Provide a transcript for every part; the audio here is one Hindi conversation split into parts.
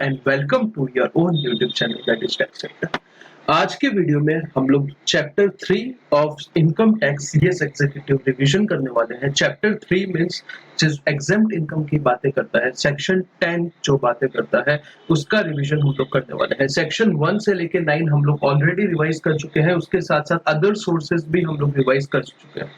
and welcome to your own YouTube channel that is Tax Sector। आज के वीडियो में हम लोग chapter 3 of income tax CS executive revision करने वाले हैं। चैप्टर 3 मींस जिस एग्जेम्प्ट इनकम की बातें करता है, सेक्शन 10 जो बातें करता है उसका रिवीजन हम लोग करने वाले हैं। सेक्शन 1 से लेके 9 हम लोग ऑलरेडी रिवाइज कर चुके हैं, उसके साथ साथ अदर सोर्सेज भी हम लोग रिवाइज कर चुके हैं।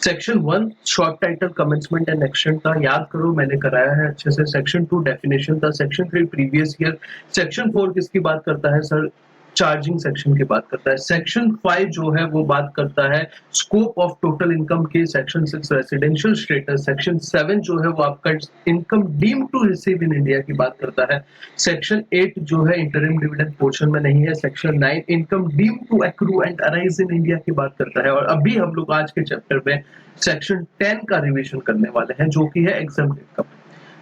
Section 1 short title commencement and action था, याद करो मैंने कराया है अच्छे से। सेक्शन 2 डेफिनेशन था। Section 3 previous year. सेक्शन 4 किसकी बात करता है सर? चार्जिंग सेक्शन की बात करता है। सेक्शन 5 जो है वो बात करता है स्कोप ऑफ टोटल इनकम की। Section 6 residential status. सेक्शन 7 जो है वो आपका income deem to receive in India की बात करता है। सेक्शन 8 जो है इंटरिम डिविडेंड पोर्शन में नहीं है। Section 9 income deem to accrue and arise in India की बात करता है। और अभी हम लोग आज के चैप्टर में सेक्शन 10 का रिवीजन करने वाले हैं जो कि है एग्जेम्प्ट इनकम।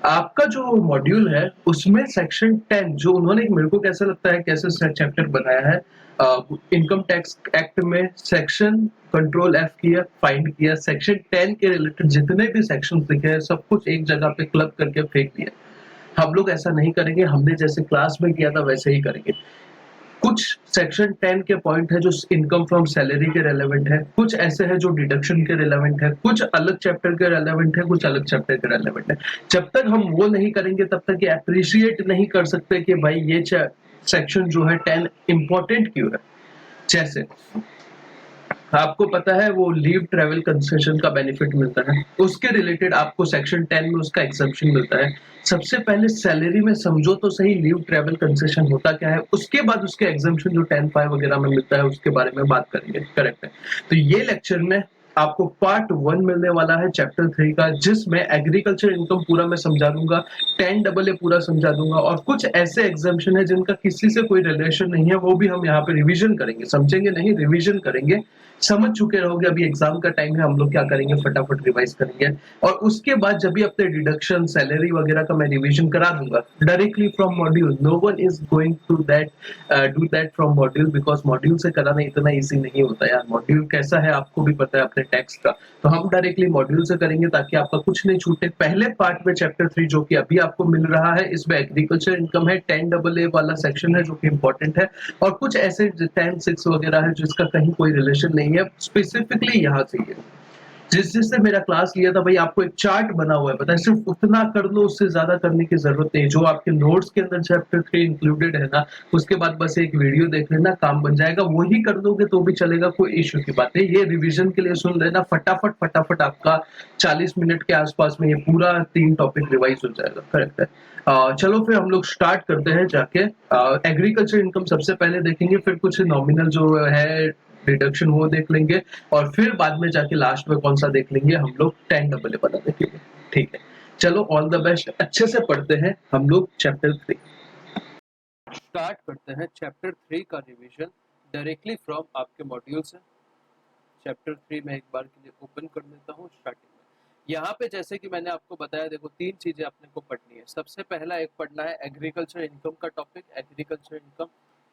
आपका जो मॉड्यूल है उसमें सेक्शन 10 जो उन्होंने, मेरे को कैसा लगता है कैसे चैप्टर बनाया है, इनकम टैक्स एक्ट में सेक्शन कंट्रोल एफ किया, फाइंड किया, सेक्शन 10 के रिलेटेड जितने भी सेक्शन लिखे हैं सब कुछ एक जगह पे क्लब करके फेंक दिया। हम लोग ऐसा नहीं करेंगे, हमने जैसे क्लास में किया था वैसे ही करेंगे। कुछ सेक्शन 10 के पॉइंट है जो इनकम फ्रॉम सैलरी के रेलेवेंट है, कुछ ऐसे है जो डिडक्शन के रेलेवेंट है, कुछ अलग चैप्टर के रेलेवेंट है, कुछ अलग चैप्टर के रेलेवेंट है। जब तक हम वो नहीं करेंगे तब तक ये अप्रिशिएट नहीं कर सकते कि भाई ये सेक्शन जो है 10 इंपॉर्टेंट क्यों है। जैसे आपको पता है वो लीव ट्रैवल कंसेशन का बेनिफिट मिलता है, उसके रिलेटेड आपको सेक्शन 10 में उसका एग्जम्पशन मिलता है। सबसे पहले सैलरी में समझो तो सही लीव ट्रैवल कंसेशन होता क्या है, उसके बाद उसके एग्जम्पशन जो 10(5) वगैरह में मिलता है उसके बारे में बात करेंगे। करेक्ट है। तो ये लेक्चर में आपको पार्ट 1 मिलने वाला है चैप्टर 3 का, जिसमें एग्रीकल्चर इनकम पूरा मैं समझा दूंगा, 10AA पूरा समझा दूंगा, और कुछ ऐसे एग्जम्पशन है जिनका किसी से कोई रिलेशन नहीं है वो भी हम यहाँ पे रिवीजन करेंगे। समझेंगे नहीं, रिवीजन करेंगे। समझ चुके रहोगे, अभी एग्जाम का टाइम है, हम लोग क्या करेंगे फटाफट रिवाइज करेंगे। और उसके बाद जब भी अपने डिडक्शन सैलरी वगैरह का मैं रिवीजन करा दूंगा directly from module. No one is going to that do that from module, because module से कराना इतना इजी नहीं होता यार। मॉड्यूल कैसा है आपको भी पता है अपने टेक्स्ट का, तो हम डायरेक्टली मॉड्यूल से करेंगे ताकि आपका कुछ नहीं छूटे। पहले पार्ट में चैप्टर 3 जो कि अभी आपको मिल रहा है, इसमें एग्रीकल्चर इनकम है, 10AA वाला सेक्शन है जो कि इंपॉर्टेंट है, और कुछ ऐसे 10(6) वगैरह है जिसका कहीं कोई रिलेशन नहीं है, स्पेसिफिकली यहाँ से ही है। जिस जिससे मेरा क्लास लिया था भाई, आपको एक चार्ट बना हुआ है, पता है, सिर्फ उतना कर लो, उससे ज्यादा करने की जरूरत नहीं। जो आपके नोट्स के अंदर चैप्टर 3 इंक्लूडेड है ना, उसके बाद बस एक वीडियो देख लेना, काम बन जाएगा। वही कर दोगे तो भी चलेगा, कोई इश्यू की बात नहीं। ये रिवीजन के लिए सुन लेना, फटाफट फटाफट आपका 40 मिनट के आसपास में ये पूरा 3 टॉपिक रिवाइज हो जाएगा। करेक्ट है। चलो फिर हम लोग स्टार्ट करते हैं जाके। एग्रीकल्चर इनकम सबसे पहले देखेंगे, फिर कुछ नॉमिनल जो है रिडक्शन वो देख लेंगे, और फिर बाद में जाके लास्ट में कौन सा देख लेंगे हम लोग, 10AA वाला देखेंगे। ठीक है, चलो ऑल द बेस्ट। अच्छे से पढ़ते हैं हम लोग चैप्टर 3। स्टार्ट करते हैं चैप्टर 3 का रिवीजन डायरेक्टली फ्रॉम आपके मॉड्यूल से। चैप्टर 3 में एक बार के लिए ओपन कर लेता हूँ स्टार्टिंग में। यहाँ पे जैसे कि मैंने आपको बताया, देखो 3 चीजें अपने को पढ़नी है। सबसे पहला एक पढ़ना है एग्रीकल्चर इनकम का टॉपिक, एग्रीकल्चर इनकम,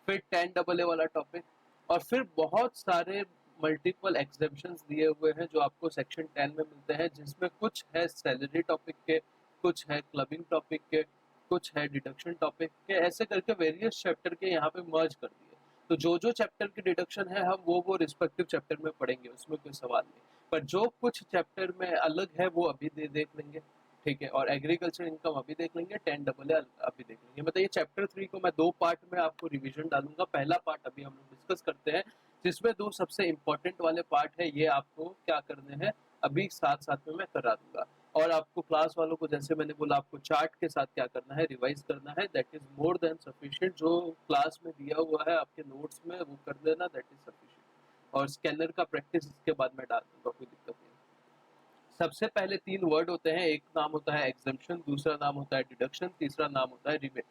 फिर 10AA वाला टॉपिक, और फिर बहुत सारे मल्टीपल एग्जेम्पशंस दिए हुए हैं जो आपको सेक्शन 10 में मिलते हैं, जिसमें कुछ है सैलरी टॉपिक के, कुछ है क्लबिंग टॉपिक के, कुछ है डिडक्शन टॉपिक के, ऐसे करके वेरियस चैप्टर के यहाँ पे मर्ज कर दिए। तो जो जो चैप्टर की डिडक्शन है हम वो रिस्पेक्टिव चैप्टर में पढ़ेंगे, उसमें कोई सवाल नहीं। पर जो कुछ चैप्टर में अलग है वो अभी देख लेंगे, ठीक है। और एग्रीकल्चर इनकम अभी देख लेंगे, 10AA अभी देख लेंगे। मतलब ये चैप्टर 3 को मैं 2 पार्ट में आपको रिवीजन डालूंगा। पहला पार्ट अभी हम लोग डिस्कस करते हैं, जिसमें 2 सबसे इंपॉर्टेंट वाले पार्ट है, ये आपको क्या करने हैं अभी साथ साथ में मैं करा दूंगा। और आपको क्लास वालों को जैसे मैंने बोला, आपको चार्ट के साथ क्या करना है, रिवाइज करना है। That is more than sufficient. जो क्लास में दिया हुआ है आपके नोट्स में वो कर लेना, दैट इज सफिशिएंट। और स्कैनर का प्रैक्टिस इसके बाद मैं डाल दूंगा, कोई दिक्कत नहीं। सबसे पहले 3 वर्ड होते हैं, एक नाम होता है एग्जम्पशन, दूसरा नाम होता है डिडक्शन, तीसरा नाम होता है रिबेट।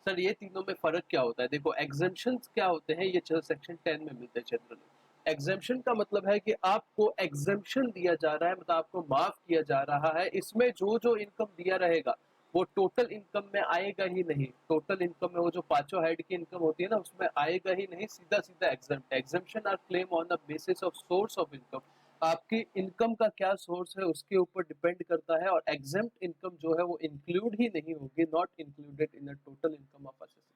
सर ये तीनों में फर्क क्या होता है? देखो एग्जम्पशन क्या होते हैं, ये सेक्शन 10 में मिलते हैं जनरली। एग्जम्पशन का मतलब है कि आपको एग्जम्पशन दिया जा रहा है, मतलब आपको माफ किया जा रहा है। इसमें जो जो इनकम दिया रहेगा वो टोटल इनकम में आएगा ही नहीं। टोटल इनकम में वो जो पांचों हेड की इनकम होती है ना, उसमें आएगा ही नहीं, सीधा सीधा exempt. Exemption are claim on the basis of source of income. आपकी इनकम का क्या सोर्स है उसके ऊपर डिपेंड करता है, और एग्जेम्प्ट इनकम जो है वो इंक्लूड ही नहीं होगी, not included in the total income of assassin.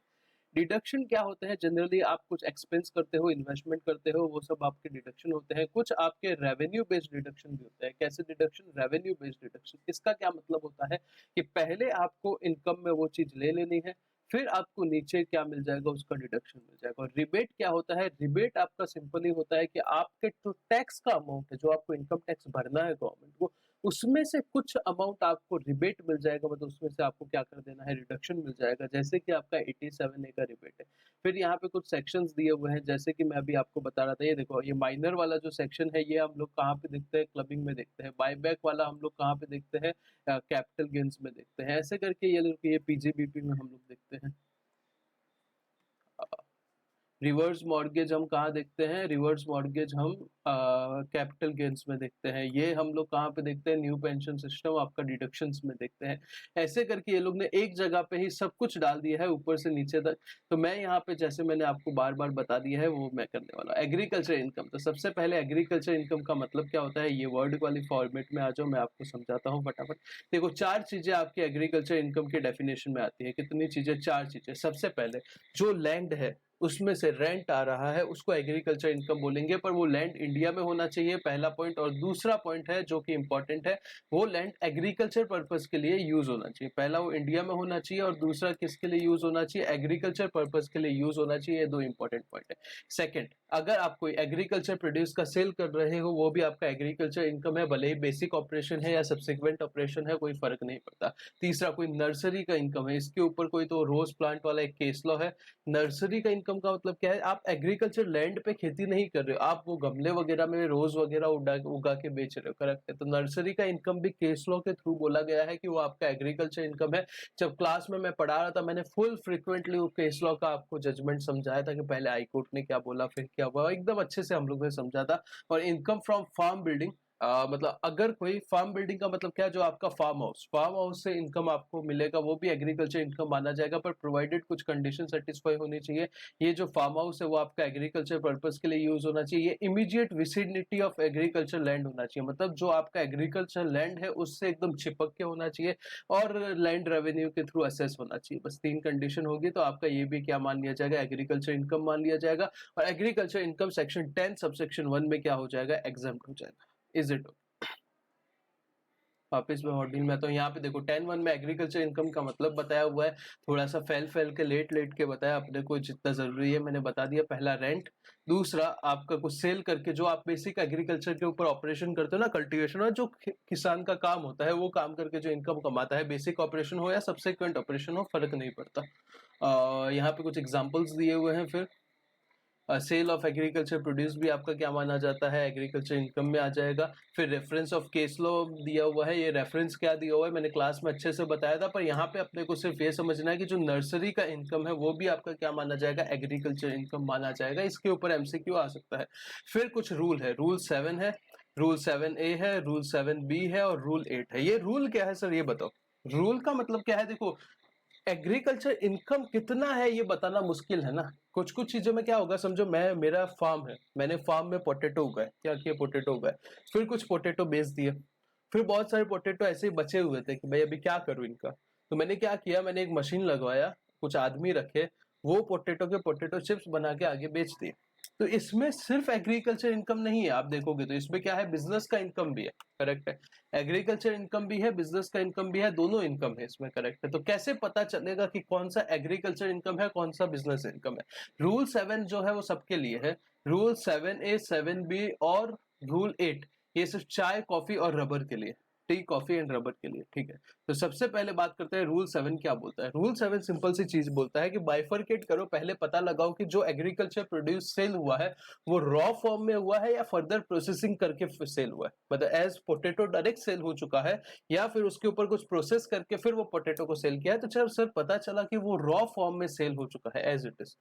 Deduction क्या होते हैं? जनरली आप कुछ एक्सपेंस करते हो, इन्वेस्टमेंट करते हो, वो सब आपके डिडक्शन होते हैं। कुछ आपके रेवेन्यू बेस्ड डिडक्शन भी होते हैं। कैसे डिडक्शन? Revenue based deduction. इसका क्या मतलब होता है कि पहले आपको इनकम में वो चीज ले लेनी है, फिर आपको नीचे क्या मिल जाएगा, उसका डिडक्शन मिल जाएगा। और रिबेट क्या होता है? रिबेट आपका सिंपली होता है कि आपके जो टैक्स का अमाउंट है, जो आपको इनकम टैक्स भरना है गवर्नमेंट को, उसमें से कुछ अमाउंट आपको रिबेट मिल जाएगा, मतलब उसमें से आपको क्या कर देना है, रिडक्शन मिल जाएगा। जैसे कि आपका 87A का रिबेट है। फिर यहाँ पे कुछ सेक्शंस दिए हुए हैं, जैसे कि मैं अभी आपको बता रहा था, ये देखो, ये माइनर वाला जो सेक्शन है ये हम लोग कहाँ पे देखते हैं? क्लबिंग में देखते हैं। बायबैक वाला हम लोग कहाँ पे देखते हैं? कैपिटल गेन्स में देखते हैं। ऐसे करके ये पीजीबीपी में हम लोग देखते हैं। रिवर्स मॉर्गेज हम कहाँ देखते हैं? रिवर्स मॉर्गेज हम कैपिटल गेन्स में देखते हैं। ये हम लोग कहाँ पे देखते हैं? न्यू पेंशन सिस्टम आपका डिडक्शंस में देखते हैं। ऐसे करके ये लोग ने एक जगह पे ही सब कुछ डाल दिया है, ऊपर से नीचे तक। तो मैं यहाँ पे, जैसे मैंने आपको बार बार बता दिया है, वो मैं करने वाला हूँ। एग्रीकल्चर इनकम, तो सबसे पहले एग्रीकल्चर इनकम का मतलब क्या होता है, ये वर्ड वाली फॉर्मेट में आ जाओ, मैं आपको समझाता हूँ फटाफट। देखो, 4 चीजें आपकी एग्रीकल्चर इनकम के डेफिनेशन में आती है। कितनी चीजें? 4 चीजें। सबसे पहले, जो लैंड है उसमें से रेंट आ रहा है, उसको एग्रीकल्चर इनकम बोलेंगे, पर वो लैंड इंडिया में होना चाहिए, पहला पॉइंट। और दूसरा पॉइंट है जो कि इंपॉर्टेंट है, वो लैंड एग्रीकल्चर पर्पस के लिए यूज होना चाहिए। पहला वो इंडिया में होना चाहिए, और दूसरा किसके लिए यूज होना चाहिए? एग्रीकल्चर पर्पस के लिए यूज होना चाहिए। ये 2 इंपॉर्टेंट पॉइंट है। सेकंड, अगर आप कोई एग्रीकल्चर प्रोड्यूस का सेल कर रहे हो, वो भी आपका एग्रीकल्चर इनकम है, भले ही बेसिक ऑपरेशन है या सब्सिक्वेंट ऑपरेशन है, कोई फर्क नहीं पड़ता। तीसरा, कोई नर्सरी का इनकम है, इसके ऊपर कोई तो रोज प्लांट वाला एक केस लॉ है। नर्सरी का इनकम का मतलब क्या है? आप एग्रीकल्चर लैंड पे खेती नहीं कर रहे हो, आप वो गमले वगैरह में रोज वगैरह उगा के बेच रहे हो, करेक्ट है? तो नर्सरी का इनकम भी केस लॉ के थ्रू बोला गया है कि वो आपका एग्रीकल्चर इनकम है। जब क्लास में मैं पढ़ा रहा था, मैंने फुल फ्रिक्वेंटली वो केस लॉ का आपको जजमेंट समझाया था कि पहले हाई कोर्ट ने क्या बोला, फिर क्या हुआ, एकदम अच्छे से हम लोग ने समझा था। और इनकम फ्रॉम फार्म बिल्डिंग, मतलब अगर कोई फार्म बिल्डिंग का मतलब क्या है? जो आपका फार्म हाउस से इनकम आपको मिलेगा, वो भी एग्रीकल्चर इनकम माना जाएगा, पर प्रोवाइडेड कुछ कंडीशन सेटिस्फाई होनी चाहिए। ये जो फार्म हाउस है वो आपका एग्रीकल्चर पर्पस के लिए यूज होना चाहिए। Immediate vicinity of agriculture land होना चाहिए, मतलब जो आपका एग्रीकल्चर लैंड है उससे एकदम चिपक के होना चाहिए, और लैंड रेवेन्यू के थ्रू असेस होना चाहिए। बस 3 कंडीशन होगी तो आपका ये भी क्या मान लिया जाएगा? एग्रीकल्चर इनकम मान लिया जाएगा। और एग्रीकल्चर इनकम सेक्शन 10 सबसेक्शन 1 में क्या हो जाएगा? एग्जम्प्ट हो जाएगा। Is it? वापिस मैं मॉड्यूल में आता हूँ। यहाँ पे देखो 10(1) में एग्रीकल्चर इनकम का मतलब बताया हुआ है। थोड़ा सा फैल के लेट के बताया, अपने को जितना जरूरी है मैंने बता दिया। पहला रेंट, दूसरा आपका कुछ सेल करके, जो आप बेसिक एग्रीकल्चर के ऊपर ऑपरेशन करते हो ना, कल्टीवेशन, और जो किसान का काम होता है वो काम करके जो इनकम कमाता है, बेसिक ऑपरेशन हो या सब्सिक्वेंट ऑपरेशन हो, फर्क नहीं पड़ता। यहाँ पे कुछ एग्जाम्पल्स दिए हुए हैं। फिर सेल ऑफ एग्रीकल्चर प्रोड्यूस भी आपका क्या माना जाता है? एग्रीकल्चर इनकम में आ जाएगा। फिर रेफरेंस ऑफ केस लॉ दिया हुआ है। ये रेफरेंस क्या दिया हुआ है मैंने क्लास में अच्छे से बताया था, पर यहाँ पे अपने को सिर्फ ये समझना है कि जो नर्सरी का इनकम है वो भी आपका क्या माना जाएगा? एग्रीकल्चर इनकम माना जाएगा। इसके ऊपर एमसीक्यू आ सकता है। फिर कुछ रूल है, रूल 7 है, रूल 7A है, रूल 7B है, और रूल 8 है। ये रूल क्या है सर, ये बताओ। रूल का मतलब क्या है? देखो, एग्रीकल्चर इनकम कितना है ये बताना मुश्किल है ना। कुछ कुछ चीजों में क्या होगा, समझो मैं, मेरा फार्म है, मैंने फार्म में पोटैटो उगाए, क्या किया? पोटैटो उगाए। फिर कुछ पोटैटो बेच दिए। फिर बहुत सारे पोटैटो ऐसे ही बचे हुए थे कि भाई अभी क्या करूं इनका। तो मैंने क्या किया, मैंने एक मशीन लगवाया, कुछ आदमी रखे, वो पोटैटो के पोटैटो चिप्स बना के आगे बेच दिए। तो इसमें सिर्फ एग्रीकल्चर इनकम नहीं है, आप देखोगे तो इसमें क्या है? बिजनेस का इनकम भी है, करेक्ट है? एग्रीकल्चर इनकम भी है, बिजनेस का इनकम भी है, दोनों इनकम है इसमें, करेक्ट है? तो कैसे पता चलेगा कि कौन सा एग्रीकल्चर इनकम है, कौन सा बिजनेस इनकम है? रूल 7 जो है वो सबके लिए है। रूल 7A, 7B और रूल 8, ये सिर्फ चाय, कॉफी और रबर के लिए, टी, कॉफी एंड रबर के लिए, ठीक है? तो सबसे पहले बात करते हैं रूल 7 क्या बोलता है। रूल 7 सिंपल सी चीज बोलता है कि बाइफरकेट करो, पहले पता लगाओ कि जो एग्रीकल्चर प्रोड्यूस सेल हुआ है वो रॉ फॉर्म में हुआ है या फर्दर प्रोसेसिंग करके सेल हुआ है, मतलब एज पोटैटो डायरेक्ट सेल हो चुका है, या फिर उसके ऊपर कुछ प्रोसेस करके फिर वो पोटैटो को सेल किया है। तो चल सर पता चला कि वो रॉ फॉर्म में सेल हो चुका है एज इट इज।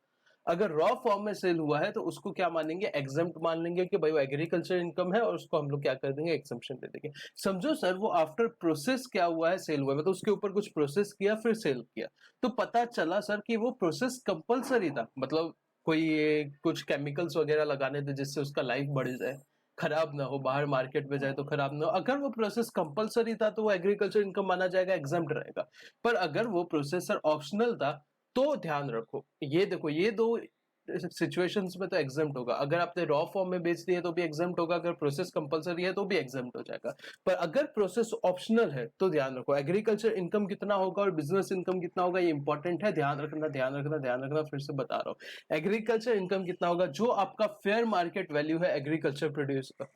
अगर रॉ फॉर्म में सेल हुआ है तो उसको क्या मानेंगे? एग्जम्प्ट मान लेंगे कि भाई वो एग्रीकल्चर इनकम है, और उसको हम लोग क्या कर देंगे? एग्जम्पशन दे देंगे। समझो सर, वो आफ्टर प्रोसेस क्या हुआ है? सेल हुआ है, मतलब उसके ऊपर कुछ प्रोसेस किया फिर सेल किया। तो पता चला सर कि वो प्रोसेस कंपलसरी था, मतलब कोई कुछ केमिकल्स वगैरह लगाने थे जिससे उसका लाइफ बढ़ जाए, खराब ना हो, बाहर मार्केट में जाए तो खराब ना हो। अगर वो प्रोसेस कंपलसरी था तो वो एग्रीकल्चर इनकम माना जाएगा, एग्जम्प्ट रहेगा। पर अगर वो प्रोसेसर ऑप्शनल था तो ध्यान रखो, ये देखो ये दो सिचुएशंस में तो एग्जम्प्ट होगा। अगर आपने रॉ फॉर्म में बेच दिए तो भी एग्जम्प्ट होगा, अगर प्रोसेस कंपलसरी है तो भी एग्जम्प्ट हो जाएगा। पर अगर प्रोसेस ऑप्शनल है तो ध्यान रखो, एग्रीकल्चर इनकम कितना होगा और बिजनेस इनकम कितना होगा, ये इंपॉर्टेंट है, ध्यान रखना ध्यान रखना ध्यान रखना। फिर से बता रहा हूँ, एग्रीकल्चर इनकम कितना होगा, जो आपका फेयर मार्केट वैल्यू है एग्रीकल्चर प्रोड्यूस का,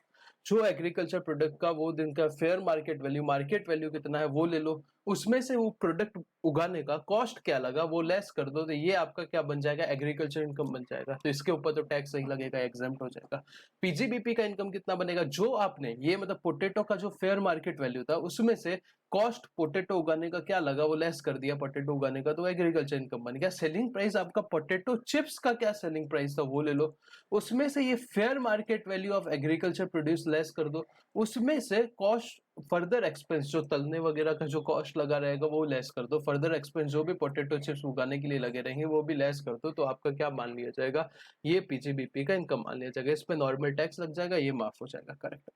जो एग्रीकल्चर प्रोडक्ट का वो दिन का फेयर मार्केट वैल्यू कितना है वो ले लो, उसमें से वो प्रोडक्ट उगाने का कॉस्ट क्या लगा वो लेस कर दो, तो ये आपका क्या बन जाएगा, एग्रीकल्चर इनकम बन जाएगा। तो इसके ऊपर तो टैक्स नहीं लगेगा, एग्जम्प्ट हो जाएगा। पीजीबीपी का इनकम कितना बनेगा, जो आपने ये मतलब पोटेटो का जो फेयर मार्केट वैल्यू था उसमें से कॉस्ट पोटेटो उगाने का क्या लगा वो लेस कर दिया पोटेटो उगाने का, तो एग्रीकल्चर इनकम बन गया। सेलिंग प्राइस आपका पोटेटो चिप्स का क्या सेलिंग प्राइस था वो ले लो, उसमें से ये fair market value of agriculture produce less कर दो, उसमें से कॉस्ट फर्दर एक्सपेंस जो तलने वगैरह का जो कॉस्ट लगा रहेगा वो लेस कर दो, फर्दर एक्सपेंस जो भी पोटैटो चिप्स उगाने के लिए लगे रहेंगे वो भी लेस कर दो, तो आपका क्या मान लिया जाएगा, ये पीजीबीपी का इनकम मान लिया जाएगा। इस पे नॉर्मल टैक्स लग जाएगा, ये माफ हो जाएगा। करेक्ट,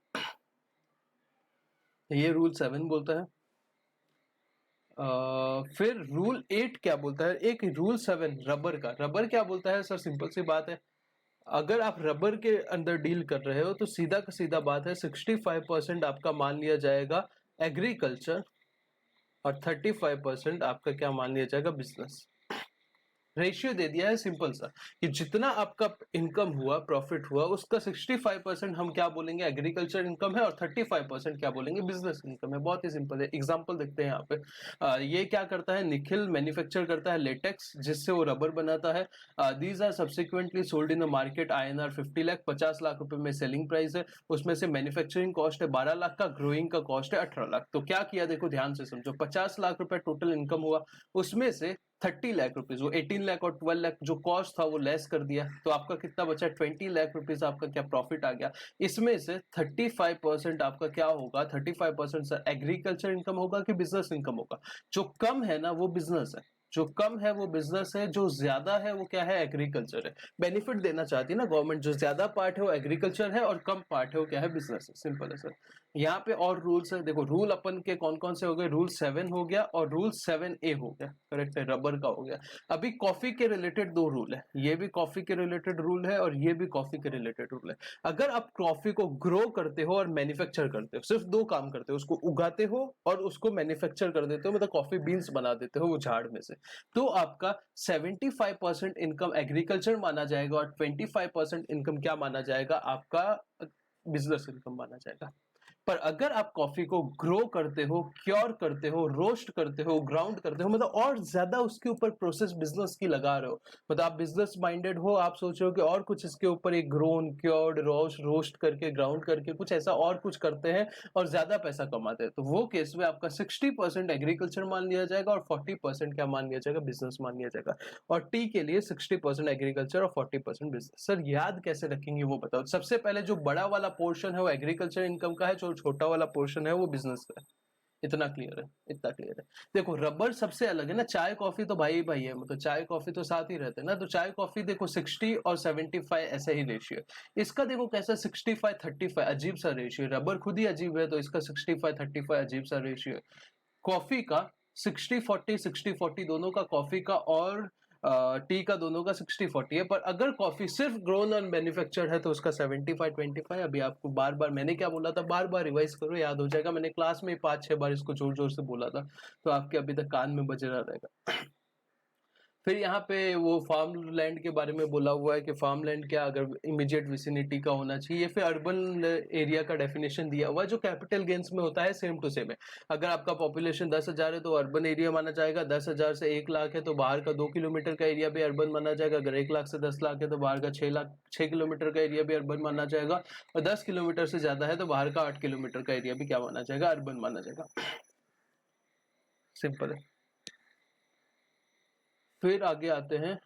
ये रूल 7 बोलता है। फिर रूल 8 क्या बोलता है, एक रूल 7 रबर का, रबर क्या बोलता है सर, सिंपल सी बात है, अगर आप रबर के अंदर डील कर रहे हो तो सीधा का सीधा बात है 65% आपका मान लिया जाएगा एग्रीकल्चर और 35% आपका क्या मान लिया जाएगा, बिजनेस। रेशियो दे दिया है सिंपल सा, कि जितना आपका इनकम हुआ, प्रॉफिट हुआ, उसका 65% हम क्या बोलेंगे एग्रीकल्चर इनकम है और 35% क्या बोलेंगे बिजनेस इनकम है। बहुत ही सिंपल है, एग्जांपल देखते हैं यहाँ पे। ये क्या करता है, निखिल मैन्युफैक्चर करता है लेटेक्स जिससे वो रबर बनाता है। These are subsequently sold in the market INR 50 lakh, 50 lakh रुपए में सेलिंग प्राइस है, उसमें से मैन्युफैक्चरिंग कॉस्ट है 12 लाख का, ग्रोइंग का कॉस्ट है 18 लाख। तो क्या किया देखो ध्यान से समझो, 50 लाख रुपए टोटल इनकम हुआ, उसमें से 30 लाख रुपीज, वो 18 लाख और 12 लाख जो कॉस्ट था वो लेस कर दिया, तो आपका कितना बचा, 20 लाख रुपीज आपका क्या प्रॉफिट आ गया। इसमें से 35% आपका क्या होगा, 35% एग्रीकल्चर इनकम होगा कि बिजनेस इनकम होगा। जो कम है ना वो बिजनेस है, जो कम है वो बिजनेस है, जो ज्यादा है वो क्या है, एग्रीकल्चर है। बेनिफिट देना चाहती है ना गवर्नमेंट, जो ज्यादा पार्ट है वो एग्रीकल्चर है और कम पार्ट है वो क्या है, बिजनेस है। सिंपल है सर। यहाँ पे और रूल्स है, देखो रूल अपन के कौन कौन से हो गए, रूल 7 हो गया और रूल 7A हो गया, करेक्ट है, रबर का हो गया। अभी कॉफी के रिलेटेड 2 रूल है, ये भी कॉफी के रिलेटेड रूल है और ये भी कॉफी के रिलेटेड रूल है। अगर आप कॉफी को ग्रो करते हो और मैन्युफैक्चर करते हो, सिर्फ 2 काम करते हो, उसको उगाते हो और उसको मैन्युफैक्चर कर देते हो, मतलब कॉफी बीन्स बना देते हो वो झाड़ में से, तो आपका 75% इनकम एग्रीकल्चर माना जाएगा और 25% इनकम क्या माना जाएगा, आपका बिजनेस इनकम माना जाएगा। पर अगर आप कॉफी को ग्रो करते हो, क्योर करते हो, रोस्ट करते हो, ग्राउंड करते हो, मतलब और ज्यादा उसके ऊपर प्रोसेस बिजनेस की लगा रहे हो, मतलब आप बिजनेस माइंडेड हो, आप सोच रहे हो कि और कुछ इसके ऊपर एक ग्रोन, क्योर्ड, रोस्ट करके, ग्राउंड करके कुछ ऐसा और कुछ करते हैं और ज्यादा पैसा कमाते हैं, तो वो केस में आपका 60% एग्रीकल्चर मान लिया जाएगा और 40% क्या मान लिया जाएगा, बिजनेस मान लिया जाएगा। और टी के लिए 60% एग्रीकल्चर और 40% बिजनेस। सर याद कैसे रखेंगे वो बताओ। सबसे पहले जो बड़ा वाला पोर्शन है वो एग्रीकल्चर इनकम का है, जो छोटा वाला पोर्शन है वो बिजनेस का है। इतना क्लियर है, इतना क्लियर है। देखो रबर सबसे अलग है ना, चाय कॉफी तो भाई भाई है, मतलब चाय कॉफी तो साथ ही रहते हैं ना, तो चाय कॉफी देखो 60 और 75 ऐसा ही रेशियो है। इसका देखो कैसा 65-35 अजीब सा रेशियो है, रबर खुद ही अजीब है तो इसका 65-35 अजीब सा रेशियो है। कॉफी का 60-40 दोनों का, कॉफी का और टी का दोनों का 60-40 है। पर अगर कॉफी सिर्फ ग्रोन और मैन्युफैक्चर्ड है तो उसका 75-25। अभी आपको बार बार मैंने क्या बोला था, बार बार रिवाइज करो, याद हो जाएगा, मैंने क्लास में 5-6 बार इसको जोर जोर से बोला था, तो आपके अभी तक कान में बज रहा रहेगा। फिर यहाँ पे वो फार्म लैंड के बारे में बोला हुआ है कि फार्म लैंड क्या, अगर इमीडिएट विसिनिटी का होना चाहिए। फिर अर्बन एरिया का डेफिनेशन दिया हुआ है जो कैपिटल गेन्स में होता है, सेम टू सेम है। अगर आपका पॉपुलेशन 10,000 है तो अर्बन एरिया माना जाएगा, 10,000 से 1 लाख है तो बाहर का 2 किलोमीटर का एरिया भी अर्बन माना जाएगा, अगर 1 लाख से 10 लाख है तो बाहर का 6 किलोमीटर का एरिया भी अर्बन माना जाएगा, और 10 किलोमीटर से ज्यादा है तो बाहर का 8 किलोमीटर का एरिया भी क्या माना जाएगा, अर्बन माना जाएगा। सिंपल है। फिर आगे आते हैं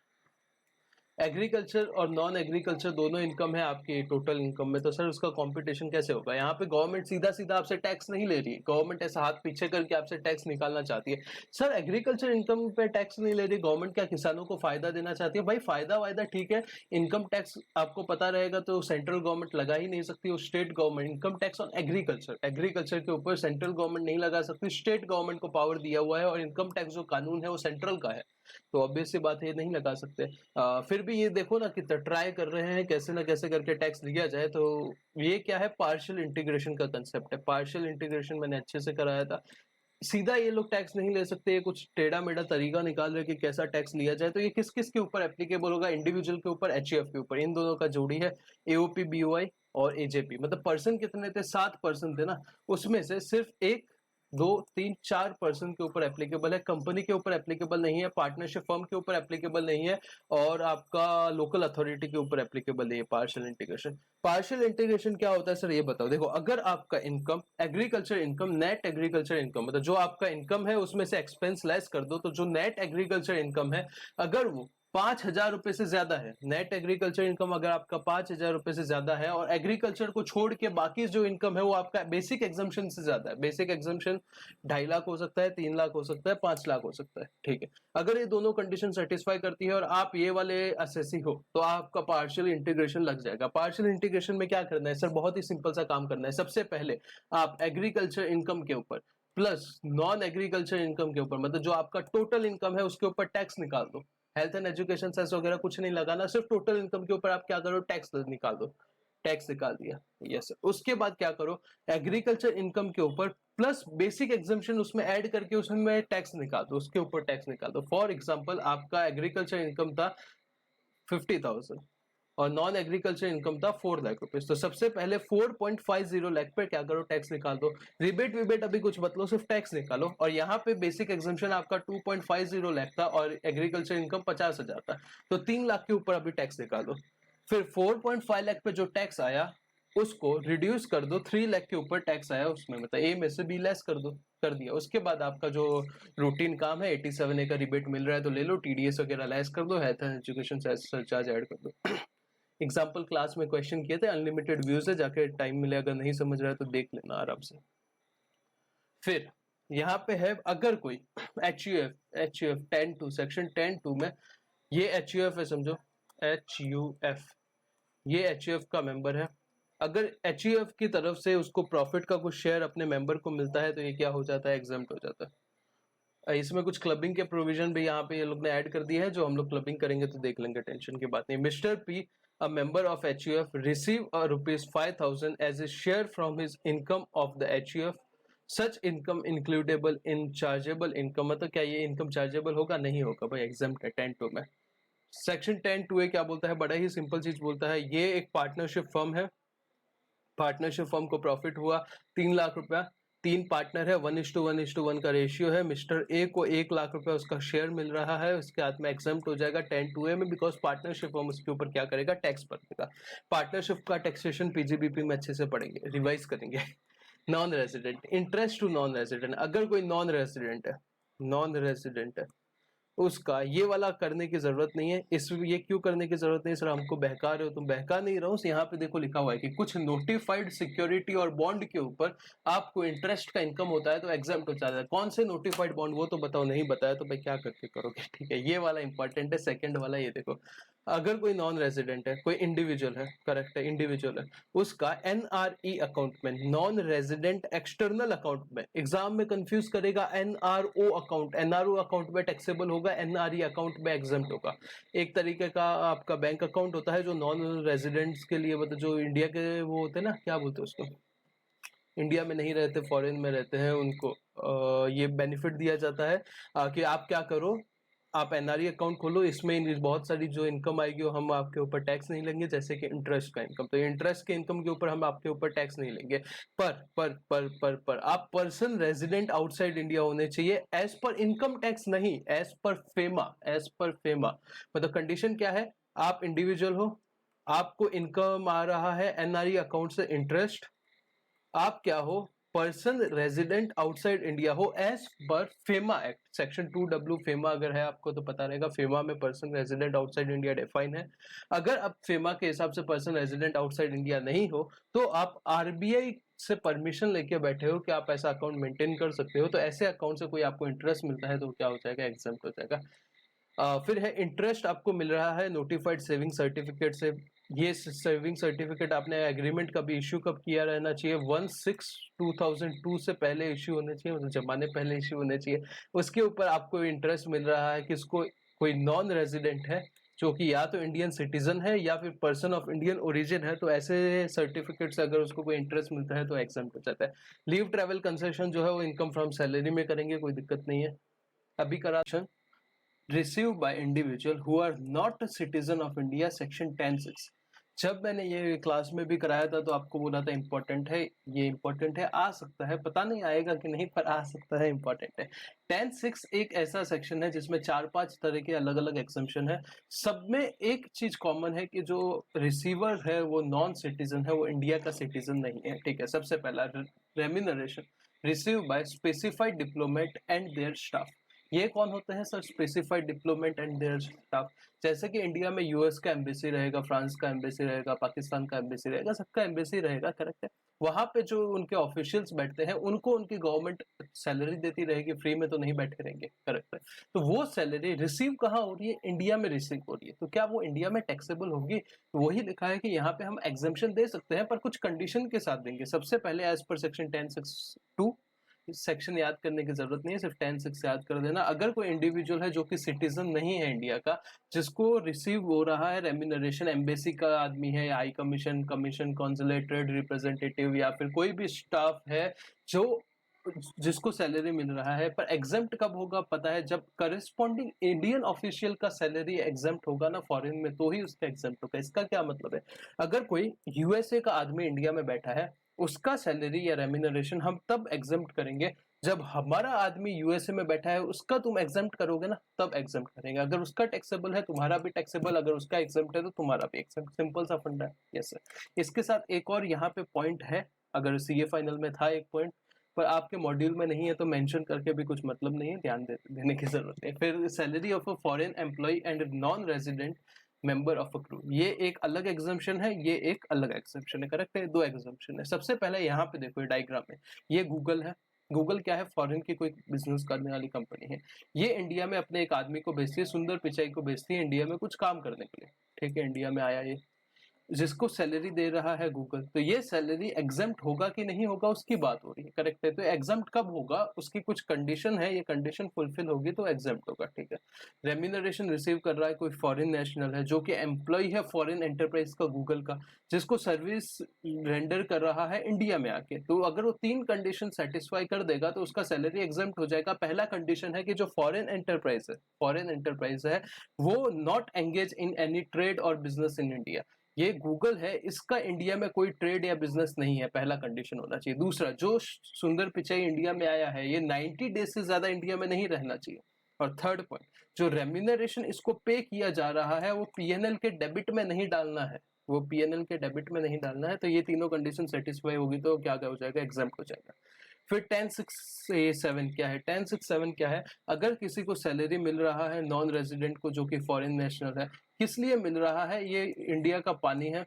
एग्रीकल्चर और नॉन एग्रीकल्चर दोनों इनकम है आपकी टोटल इनकम में, तो सर उसका कंपटीशन कैसे होगा? यहाँ पे गवर्नमेंट सीधा सीधा आपसे टैक्स नहीं ले रही है, गवर्नमेंट ऐसा हाथ पीछे करके आपसे टैक्स निकालना चाहती है। सर एग्रीकल्चर इनकम पे टैक्स नहीं ले रही गवर्नमेंट, क्या किसानों को फायदा देना चाहती है? भाई फायदा वायदा ठीक है, इनकम टैक्स आपको पता रहेगा तो सेंट्रल गवर्नमेंट लगा ही नहीं सकती, वो state government. Income tax on agriculture, agriculture के ऊपर सेंट्रल गवर्नमेंट नहीं लगा सकती, स्टेट गवर्नमेंट को पावर दिया हुआ है, और इनकम टैक्स जो कानून है वो सेंट्रल का है, तो ऑब्वियस सी बात है ये नहीं लगा सकते। फिर भी ये देखो ना कि ट्राई कर रहे हैं कैसे ना कैसे करके टैक्स लिया जाए। तो ये क्या है, पार्शियल इंटीग्रेशन का कंसेप्ट है। पार्शियल इंटीग्रेशन मैंने अच्छे से कराया था। सीधा ये लोग टैक्स नहीं ले सकते, ये कुछ टेढ़ा मेढ़ा तरीका निकाल रहे कि कैसा टैक्स लिया जाए। तो ये किस किस के ऊपर एप्लीकेबल होगा? इंडिविजुअल के ऊपर, एचयूएफ के ऊपर, इन दोनों का जोड़ी है एओपी बीओआई और एजेपी। मतलब पर्सन कितने थे? 7 पर्सन थे ना, उसमें से सिर्फ 1 2 3 4 पर्सन के ऊपर एप्लीकेबल है, कंपनी के ऊपर एप्लीकेबल नहीं है, पार्टनरशिप फर्म के ऊपर एप्लीकेबल नहीं है, और आपका लोकल अथॉरिटी के ऊपर एप्लीकेबल नहीं है पार्शियल इंटीग्रेशन। पार्शियल इंटीग्रेशन क्या होता है सर, ये बताओ। देखो, अगर आपका income agriculture income, net agriculture income, मतलब जो आपका इनकम है उसमें से एक्सपेंस लेस कर दो, तो जो नेट एग्रीकल्चर इनकम है अगर वो 5,000 रुपए से ज्यादा है, नेट एग्रीकल्चर इनकम अगर आपका 5,000 रुपए से ज्यादा है, और एग्रीकल्चर को छोड़ के बाकी जो इनकम है वो आपका बेसिक एग्जम्पशन से ज्यादा है, बेसिक एग्जम्पशन 2.5 लाख हो सकता है, 3 लाख हो सकता है, 5 लाख हो सकता है, ठीक है। अगर ये दोनों कंडीशन सेटिस्फाई करती है और आप ये वाले असेसी हो, तो आपका पार्शियल इंटीग्रेशन लग जाएगा। पार्शियल इंटीग्रेशन में क्या करना है सर? बहुत ही सिंपल सा काम करना है। सबसे पहले आप एग्रीकल्चर इनकम के ऊपर प्लस नॉन एग्रीकल्चर इनकम के ऊपर, मतलब जो आपका टोटल इनकम है उसके ऊपर टैक्स निकाल दो। हेल्थ एंड एजुकेशन सेस वगैरह कुछ नहीं लगाना, सिर्फ टोटल इनकम के ऊपर आप क्या करो, टैक्स निकाल दो। टैक्स निकाल दिया, यस सर। उसके बाद क्या करो, एग्रीकल्चर इनकम के ऊपर प्लस बेसिक एग्जम्पशन उसमें ऐड करके उसमें टैक्स निकाल दो, उसके ऊपर टैक्स निकाल दो। फॉर एग्जांपल आपका एग्रीकल्चर इनकम था 50,000 और नॉन एग्रीकल्चर इनकम था 4 लाख रुपीज, तो सबसे पहले 4.50 लाख पे क्या करो, टैक्स निकाल दो। रिबेट विबेट अभी कुछ बतलो, सिर्फ टैक्स निकालो। और यहाँ पे बेसिक एग्जम्पशन आपका 2.50 लाख था और एग्रीकल्चर इनकम 50,000 था, तो 3 लाख के ऊपर अभी टैक्स निकालो। फिर 4.5 लाख पे जो टैक्स आया उसको रिड्यूस कर दो, 3 लाख के ऊपर टैक्स आया उसमें, मतलब ए में से बी लेस कर दो, कर दिया। उसके बाद आपका जो रूटीन काम है 87A का रिबेट मिल रहा है तो ले लो, टीडीएस वगैरह लेस कर दो, health and education surcharge add कर दो। एग्जाम्पल क्लास में क्वेश्चन किए थे, अनलिमिटेड व्यूज है, जाके टाइम मिले, अगर नहीं समझ रहा है तो देख लेना आराम से। फिर यहाँ पे है, अगर कोई एच 10(2) सेक्शन 10(2) में ये एच है, समझो HUF, ये HUF का मेंबर है। अगर HUF की तरफ से उसको प्रॉफिट का कुछ शेयर अपने मेंबर को मिलता है तो ये क्या हो जाता है, एग्जम्प्ट हो जाता है। इसमें कुछ क्लबिंग के प्रोविजन भी यहाँ पे ये लोग ने ऐड कर दिया है, जो हम लोग क्लबिंग करेंगे तो देख लेंगे, टेंशन की बात नहीं। Mister P, a member of HUF, receive a rupees 5,000 as a share from his income of the HUF. Such income includable in chargeable income, मतलब क्या ये इनकम चार्जेबल होगा? नहीं होगा भाई, एग्जाम्प्ट है 10(2) में। सेक्शन 10(2) क्या बोलता है? बड़ा ही सिंपल चीज बोलता है, ये एक पार्टनरशिप फर्म है, पार्टनरशिप फर्म को प्रॉफिट हुआ 3 लाख रुपया, 3 पार्टनर है, 1:1:1 का रेशियो है, मिस्टर ए को 1 लाख रुपया उसका शेयर मिल रहा है, उसके हाथ में एग्जम्प्ट हो जाएगा 10(2) में, बिकॉज पार्टनरशिप फर्म उसके ऊपर क्या करेगा, टैक्स भरेगा। पार्टनरशिप का टैक्सेशन पीजीबीपी में अच्छे से पढ़ेंगे, रिवाइज करेंगे। Non resident, interest to non resident, अगर कोई नॉन रेजिडेंट है उसका ये वाला करने की जरूरत नहीं है। ये क्यों करने की जरूरत नहीं? सर हमको बहका रहे हो तुम। बहका नहीं रहा हूं, यहाँ पे देखो लिखा हुआ है कि कुछ नोटिफाइड सिक्योरिटी और बॉन्ड के ऊपर आपको इंटरेस्ट का इनकम होता है तो एग्जाम्प्ट हो जाता है। कौन से नोटिफाइड बॉन्ड, वो तो बताओ, नहीं बताया तो भाई क्या करके करोगे, ठीक है। ये वाला इंपॉर्टेंट है। सेकंड वाला ये देखो, अगर कोई नॉन रेजिडेंट है, कोई इंडिविजुअल है, करेक्ट है, इंडिविजुअल है, उसका NRE अकाउंट में, नॉन रेजिडेंट एक्सटर्नल अकाउंट में, एग्जाम में कंफ्यूज करेगा, NRO अकाउंट, NRO अकाउंट में टैक्सेबल होगा, NRE अकाउंट में एग्जम्प्ट होगा। एक तरीके का आपका बैंक अकाउंट होता है जो नॉन रेजिडेंट्स के लिए, मतलब जो इंडिया के वो होते हैं ना, क्या बोलते हैं उसको, इंडिया में नहीं रहते, फॉरेन में रहते हैं, उनको ये बेनिफिट दिया जाता है कि आप क्या करो, आप NRE अकाउंट खोलो, इसमें बहुत सारी जो इनकम आएगी वो हम आपके ऊपर टैक्स नहीं लेंगे, जैसे कि इंटरेस्ट का इनकम। तो इंटरेस्ट के इनकम के ऊपर हम आपके ऊपर टैक्स नहीं लेंगे, पर आप पर्सन रेजिडेंट आउटसाइड इंडिया होने चाहिए, एज पर इनकम टैक्स नहीं, एज पर फेमा। मतलब कंडीशन क्या है, आप इंडिविजुअल हो, आपको इनकम आ रहा है NRE अकाउंट से इंटरेस्ट, आप क्या हो, पर्सन रेजिडेंट आउटसाइड इंडिया हो as per FEMA act, section 2W FEMA अगर है आपको तो पता रहेगा, फेमा में person resident outside India define है। अगर अब फेमा के हिसाब से पर्सन रेजिडेंट आउटसाइड इंडिया नहीं हो तो आप आरबीआई से परमिशन लेके बैठे हो कि आप ऐसा अकाउंट मेंटेन कर सकते हो, तो ऐसे अकाउंट से कोई आपको इंटरेस्ट मिलता है तो क्या हो जाएगा, एग्जाम्प्ट हो जाएगा। फिर है इंटरेस्ट आपको मिल रहा है नोटिफाइड सेविंग सर्टिफिकेट से। ये सेविंग सर्टिफिकेट आपने एग्रीमेंट कभी इश्यू कब किया रहना चाहिए, 1/6/2002 से पहले इश्यू होने चाहिए, मतलब जमाने पहले इश्यू होने चाहिए। उसके ऊपर आपको इंटरेस्ट मिल रहा है किसको, कोई नॉन रेजिडेंट है जो कि या तो इंडियन सिटीजन है या फिर पर्सन ऑफ इंडियन ओरिजिन है, तो ऐसे सर्टिफिकेट से अगर उसको कोई इंटरेस्ट मिलता है तो एग्जाम्प्ट हो जाता है। लीव ट्रैवल कंसेशन जो है वो इनकम फ्रॉम सैलरी में करेंगे, कोई दिक्कत नहीं है। अभी करा received by individual who are not a citizen of India, section 10(6). जब मैंने ये क्लास में भी कराया था तो आपको बोला था इम्पोर्टेंट है, ये इम्पोर्टेंट है, आ सकता है, पता नहीं आएगा कि नहीं पर आ सकता है, इम्पोर्टेंट है। 10(6) एक ऐसा सेक्शन है जिसमें 4-5 तरह के अलग अलग एग्जम्पशन है। सब में एक चीज कॉमन है कि जो रिसीवर है वो नॉन सिटीजन है, वो इंडिया का सिटीजन नहीं है, ठीक है। सबसे पहला remuneration receive by specified diplomat and their staff. ये कौन होते हैं sir, specified diplomat and their staff. जैसे कि इंडिया में यूएस का एम्बेसी रहेगा, फ्रांस का एम्बेसी रहेगा, पाकिस्तान का एम्बेसी रहेगा, सबका एम्बेसी रहेगा, करेक्ट है। वहां पे जो उनके ऑफिशियल्स बैठते हैं उनको उनकी गवर्नमेंट सैलरी देती रहेगी, फ्री में तो नहीं बैठे रहेंगे, करेक्ट है। तो वो सैलरी रिसीव कहाँ हो रही है, इंडिया में रिसीव हो रही है, तो क्या वो इंडिया में टैक्सेबल होगी, तो वही लिखा है कि यहाँ पे हम एग्जेम्पशन दे सकते हैं पर कुछ कंडीशन के साथ देंगे। सबसे पहले एज पर सेक्शन 10(6)(2), सेक्शन याद करने की जरूरत नहीं है, सिर्फ 10(6) याद कर देना। अगर कोई इंडिविजुअल है जो कि सिटीजन नहीं है इंडिया का, जिसको रिसीव हो रहा है रेम्यूनरेशन, एम्बेसी का आदमी है, high commission, commission, consulate, trade representative या फिर कोई भी स्टाफ है जो जिसको सैलरी मिल रहा है, पर एग्जेम्प्ट कब होगा पता है, जब करस्पॉन्डिंग इंडियन ऑफिशियल का सैलरी एग्जेम्प्ट होगा ना फॉरेन में, तो ही उसका एग्जेम्प्ट होगा। इसका क्या मतलब है, अगर कोई यूएसए का आदमी इंडिया में बैठा है, उसका सैलरी या रेम्यूनरेशन हम तब एग्जेम्प्ट करेंगे जब हमारा आदमी यूएसए में बैठा है, उसका तुम एग्जेम्प्ट करोगे ना, तब एग्जेम्प्ट करेंगे। अगर उसका टैक्सेबल है तुम्हारा भी टैक्सेबल, अगर उसका एग्जेम्प्ट है तो तुम्हारा भी एग्जेम्प्ट, सिंपल सा फंडा है। Yes sir. इसके साथ एक और यहाँ पे पॉइंट है, अगर सीए फाइनल में था एक पॉइंट पर आपके मॉड्यूल में नहीं है तो मेंशन करके भी कुछ मतलब नहीं है, ध्यान देने की जरूरत है। फिर salary of a foreign employee and non resident member of a crew, ये एक अलग एग्जाम्पशन है, ये एक अलग एग्जाम्पशन है, करेक्ट है, दो एग्जाम्पशन है। सबसे पहले यहाँ पे देखो डायग्राम में, ये गूगल है। गूगल क्या है, फॉरेन की कोई बिजनेस करने वाली कंपनी है। ये इंडिया में अपने एक आदमी को भेजती है, सुंदर पिचाई को भेजती है इंडिया में कुछ काम करने के लिए, ठीक है। इंडिया में आया ये, जिसको सैलरी दे रहा है गूगल, तो ये सैलरी एग्जेम्प्ट होगा कि नहीं होगा उसकी बात हो रही है, करेक्ट है। तो एग्जेम्प्ट कब होगा, उसकी कुछ कंडीशन है, ये कंडीशन फुलफिल होगी तो एग्जेम्प्ट होगा, ठीक है। रेम्यूनरेशन रिसीव कर रहा है कोई फॉरेन नेशनल है जो कि एम्प्लॉय है फॉरेन एंटरप्राइज का गूगल का, जिसको सर्विस रेंडर कर रहा है इंडिया में आके, तो अगर वो 3 कंडीशन सेटिस्फाई कर देगा तो उसका सैलरी एग्जेम्प्ट हो जाएगा। पहला कंडीशन है कि जो फॉरेन एंटरप्राइज है वो not engage in any trade और बिजनेस इन इंडिया। ये गूगल है, इसका इंडिया में कोई ट्रेड या बिजनेस नहीं है, पहला कंडीशन होना चाहिए। दूसरा, जो सुंदर पिचाई इंडिया में आया है ये 90 डेज से ज्यादा इंडिया में नहीं रहना चाहिए। और थर्ड पॉइंट, जो रेम्यूनरेशन इसको पे किया जा रहा है वो पीएनएल के डेबिट में नहीं डालना है, वो पीएनएल के डेबिट में नहीं डालना है। तो ये तीनों कंडीशन सेटिस्फाई होगी तो क्या हो जाएगा, एग्जाम्प्ट हो जाएगा। फिर 10(6)(7) क्या है, 10(6)(7) क्या है, अगर किसी को सैलरी मिल रहा है नॉन रेजिडेंट को जो कि फॉरेन नेशनल है, किस लिए मिल रहा है, ये इंडिया का पानी है,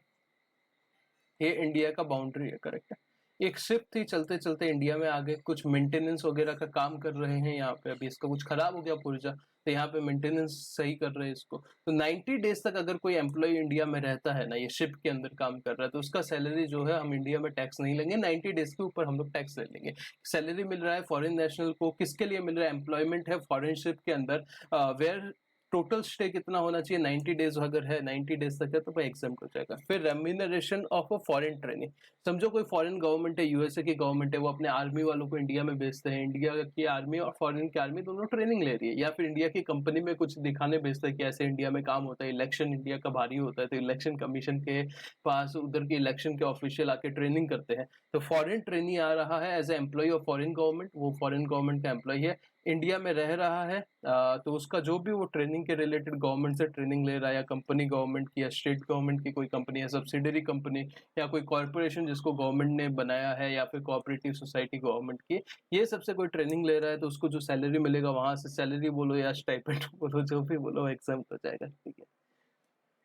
ये इंडिया का बाउंड्री है, करेक्ट है। एक शिप थी, चलते चलते इंडिया में आ गए, कुछ मेंटेनेंस वगैरह का काम कर रहे हैं यहाँ पे, अभी इसका कुछ खराब हो गया पुर्जा, तो यहाँ पे मेंटेनेंस सही कर रहे हैं इसको। तो 90 डेज तक अगर कोई एम्प्लॉय इंडिया में रहता है ना, ये शिप के अंदर काम कर रहा है, तो उसका सैलरी जो है हम इंडिया में टैक्स नहीं लेंगे, 90 डेज के ऊपर हम लोग टैक्स ले लेंगे। सैलरी मिल रहा है फॉरेन नेशनल को, किसके लिए मिल रहा है, एम्प्लॉयमेंट है फॉरेन शिप के अंदर, वेयर टोटल स्टे कितना होना चाहिए, 90 डेज अगर है, 90 डेज तक है तो भाई एग्जाम्प्ट हो जाएगा। फिर remuneration of a foreign training, समझो कोई फॉरेन गवर्नमेंट है, यूएसए की गवर्नमेंट है, वो अपने आर्मी वालों को इंडिया में भेजते हैं, इंडिया की आर्मी और फॉरेन की आर्मी दोनों ट्रेनिंग ले रही है, या फिर इंडिया की कंपनी में कुछ दिखाने भेजते हैं कि ऐसे इंडिया में काम होता है, इलेक्शन इंडिया का भारी होता है, तो इलेक्शन कमीशन के पास उधर के इलेक्शन के ऑफिशियल आके ट्रेनिंग करते हैं। तो फॉरेन ट्रेनी आ रहा है as a employee of foreign government, वो फॉरेन गवर्नमेंट का एम्प्लॉय है, इंडिया में रह रहा है तो उसका जो भी वो ट्रेनिंग के रिलेटेड गवर्नमेंट से ट्रेनिंग ले रहा है, या कंपनी गवर्नमेंट की या स्टेट गवर्नमेंट की कोई कंपनी या सब्सिडरी कंपनी या कोई कॉर्पोरेशन जिसको गवर्नमेंट ने बनाया है, या फिर कोऑपरेटिव सोसाइटी गवर्नमेंट की, ये सबसे कोई ट्रेनिंग ले रहा है तो उसको जो सैलरी मिलेगा वहां से, सैलरी बोलो या स्टाइपेंड बोलो, जो भी बोलो, एग्जाम हो जाएगा, ठीक है।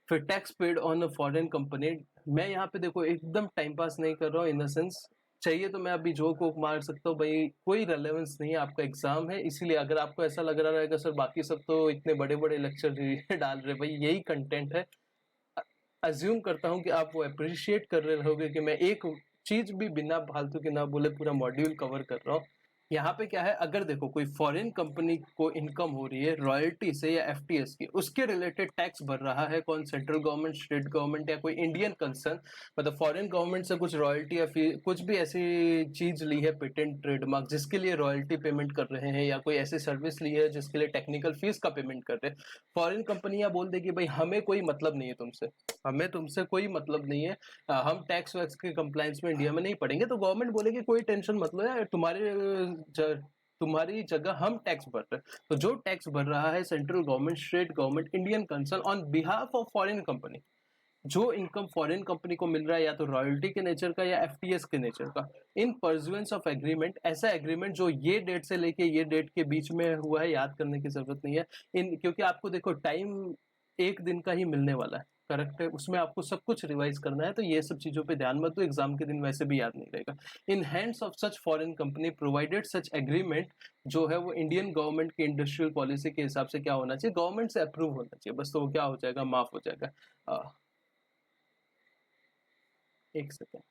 फिर tax paid on a foreign company, मैं यहाँ पे देखो एकदम टाइम पास नहीं कर रहा हूँ, इन द सेंस चाहिए तो मैं अभी जोक वोक मार सकता हूँ भाई, कोई रेलेवेंस नहीं है, आपका एग्जाम है, इसीलिए अगर आपको ऐसा लग रहा रहेगा सर बाकी सब तो इतने बड़े बड़े लेक्चर डाल रहे, भाई यही कंटेंट है। अज्यूम करता हूँ कि आप वो अप्रिशिएट कर रहे होगे कि मैं एक चीज भी बिना फालतू के ना बोले पूरा मॉड्यूल कवर कर रहा हूँ। यहाँ पे क्या है, अगर देखो कोई फॉरेन कंपनी को इनकम हो रही है रॉयल्टी से या एफटीएस की, उसके रिलेटेड टैक्स भर रहा है कौन, सेंट्रल गवर्नमेंट, स्टेट गवर्नमेंट, या कोई इंडियन कंसर्न, मतलब फॉरेन गवर्नमेंट से कुछ रॉयल्टी या कुछ भी ऐसी चीज ली है, पेटेंट ट्रेडमार्क, जिसके लिए रॉयल्टी पेमेंट कर रहे हैं, या कोई ऐसी सर्विस ली है जिसके लिए टेक्निकल फीस का पेमेंट कर रहे हैं। फॉरेन कंपनियां बोल देगी भाई हमें कोई मतलब नहीं है तुमसे, हमें तुमसे कोई मतलब नहीं है, हम टैक्स वैक्स के कंप्लायंस में इंडिया में नहीं पड़ेंगे, तो गवर्नमेंट बोलेगी कोई टेंशन मत लो यार, तुम्हारी जगह हम टैक्स भर रहे हैं। तो जो टैक्स भर रहा है central government, state government, Indian concern on behalf of foreign company, जो इनकम फॉरेन कंपनी को मिल रहा है या तो रॉयल्टी के नेचर का या एफटीएस के नेचर का, इन परजुएंस ऑफ एग्रीमेंट, ऐसा एग्रीमेंट जो ये डेट से लेके ये डेट के बीच में हुआ है, याद करने की जरूरत नहीं है इन, क्योंकि आपको देखो टाइम एक दिन का ही मिलने वाला है, करेक्ट है, उसमें आपको सब कुछ रिवाइज करना है, तो ये सब चीजों पे ध्यान मत दो, एग्जाम के दिन वैसे भी याद नहीं रहेगा। In hands of such foreign company provided such agreement, जो है वो इंडियन गवर्नमेंट की इंडस्ट्रियल पॉलिसी के हिसाब से क्या होना चाहिए, गवर्नमेंट से अप्रूव होना चाहिए, बस, तो वो क्या हो जाएगा, माफ हो जाएगा। एक सेकेंड,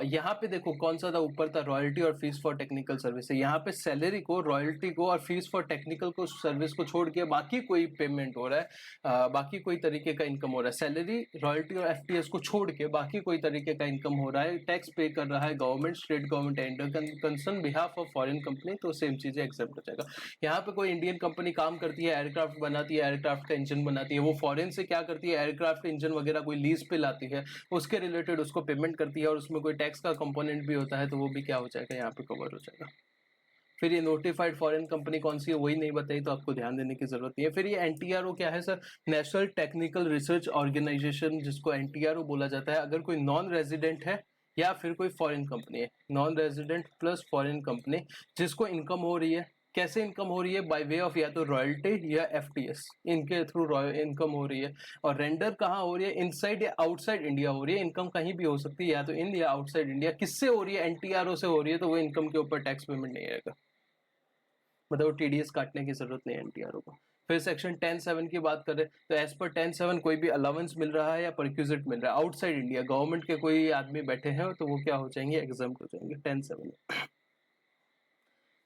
यहाँ पे देखो कौन सा था ऊपर, था रॉयल्टी और फीस फॉर टेक्निकल सर्विस है, यहाँ पे सैलरी को, रॉयल्टी को और फीस फॉर टेक्निकल को, सर्विस को छोड़ के बाकी कोई पेमेंट हो रहा है, बाकी कोई तरीके का इनकम हो रहा है, सैलरी, रॉयल्टी और एफटीएस को छोड़ के बाकी कोई तरीके का इनकम हो रहा है, टैक्स पे कर रहा है government, state government and concern behalf of foreign company, तो सेम चीजें एक्सेप्ट हो जाएगा। यहाँ पे कोई इंडियन कंपनी काम करती है, एयरक्राफ्ट बनाती है, एयरक्राफ्ट का इंजन बनाती है, वो फॉरेन से क्या करती है, एयरक्राफ्ट इंजन वगैरह कोई लीज पे लाती है, उसके रिलेटेड उसको पेमेंट करती है, और उसमें कोई टैक्स का कंपोनेंट भी होता है, तो वो भी क्या हो जाएगा, यहाँ पे कवर हो जाएगा। फिर ये नोटिफाइड फॉरेन कंपनी कौन सी है वही नहीं बताई, तो आपको ध्यान देने की जरूरत नहीं है। फिर ये एनटीआरओ क्या है सर, नेशनल टेक्निकल रिसर्च ऑर्गेनाइजेशन, जिसको एनटीआरओ बोला जाता है, अगर कोई नॉन रेजिडेंट है या फिर कोई फॉरेन कंपनी है, non resident plus foreign company, जिसको इनकम हो रही है, कैसे इनकम हो रही है, बाय वे ऑफ या तो रॉयल्टी या एफटीएस, इनके थ्रू इनकम हो रही है, और रेंडर कहाँ हो रही है, इनसाइड या आउटसाइड इंडिया हो रही है, इनकम कहीं भी हो सकती है, या तो इन या आउटसाइड इंडिया, किससे हो रही है, एनटीआरओ से हो रही है, तो वो इनकम के ऊपर टैक्स पेमेंट नहीं आएगा, मतलब टीडीएस काटने की जरूरत नहीं है एनटीआरओ को। फिर सेक्शन 10(7) की बात करें तो एज पर 10(7) कोई भी अलाउंस मिल रहा है या परक्यूजिट मिल रहा है आउटसाइड इंडिया, गवर्नमेंट के कोई आदमी बैठे हैं तो वो क्या हो जाएंगे, एग्जाम्प्ट हो जाएंगे 10(7).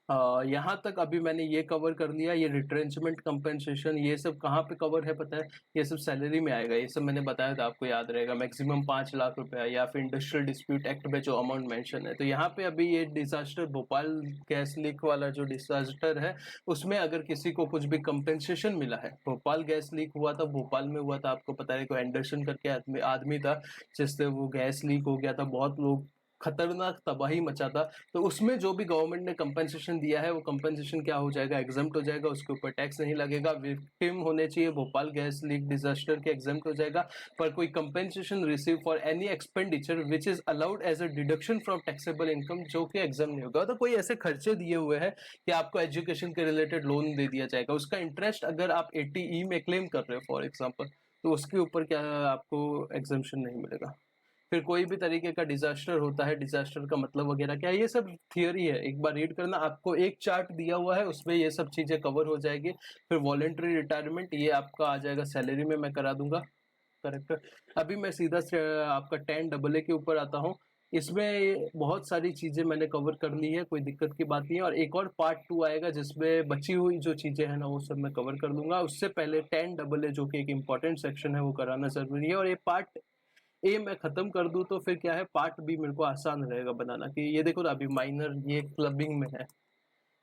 यहाँ तक अभी मैंने ये कवर कर लिया, ये रिट्रेंचमेंट कंपेंसेशन ये सब कहाँ पे कवर है पता है, ये सब सैलरी में आएगा, ये सब मैंने बताया था, आपको याद रहेगा, मैक्सिमम 5 लाख रुपया, या फिर इंडस्ट्रियल डिस्प्यूट एक्ट में जो अमाउंट मेंशन है। तो यहाँ पे अभी ये डिजास्टर भोपाल गैस लीक वाला जो डिजास्टर है, उसमें अगर किसी को कुछ भी कंपेंसेशन मिला है, भोपाल गैस लीक हुआ था, भोपाल में हुआ था, आपको पता है, कोई एंडरसन करके आदमी था जिससे वो गैस लीक हो गया था, बहुत लोग, खतरनाक तबाही मचा था, तो उसमें जो भी गवर्नमेंट ने कंपनसेशन दिया है वो कंपनसेशन क्या हो जाएगा, एग्जाम्प्ट हो जाएगा, उसके ऊपर टैक्स नहीं लगेगा, विक्टिम होने चाहिए भोपाल गैस लीक डिजास्टर के, एग्जाम्प्ट हो जाएगा, पर कोई compensation receive for any expenditure which is allowed as a deduction from taxable income, जो कि एग्जाम नहीं होगा। तो कोई ऐसे खर्चे दिए हुए हैं कि आपको एजुकेशन के रिलेटेड लोन दे दिया जाएगा, उसका इंटरेस्ट अगर आप 80E में क्लेम कर रहे हो फॉर एग्जाम्पल, तो उसके ऊपर क्या आपको एग्जाम्पशन नहीं मिलेगा। फिर कोई भी तरीके का डिजास्टर होता है, डिजास्टर का मतलब वगैरह क्या है, ये सब थियोरी है, एक बार रीड करना, आपको एक चार्ट दिया हुआ है उसमें ये सब चीजें कवर हो जाएगी। फिर वॉलेंट्री रिटायरमेंट ये आपका आ जाएगा सैलरी में, मैं करा दूंगा, करेक्ट। अभी मैं सीधा से आपका 10AA के ऊपर आता हूँ, इसमें बहुत सारी चीजें मैंने कवर कर ली है, कोई दिक्कत की बात नहीं है, और एक और पार्ट 2 आएगा जिसमें बची हुई जो चीजें हैं ना वो सब मैं कवर कर दूंगा। उससे पहले 10AA जो कि एक इम्पॉर्टेंट सेक्शन है वो कराना जरूरी है, और ये पार्ट ए मैं खत्म कर दूं तो फिर क्या है, पार्ट बी मेरे को आसान रहेगा बनाना, कि ये देखो ना अभी माइनर ये क्लबिंग में है,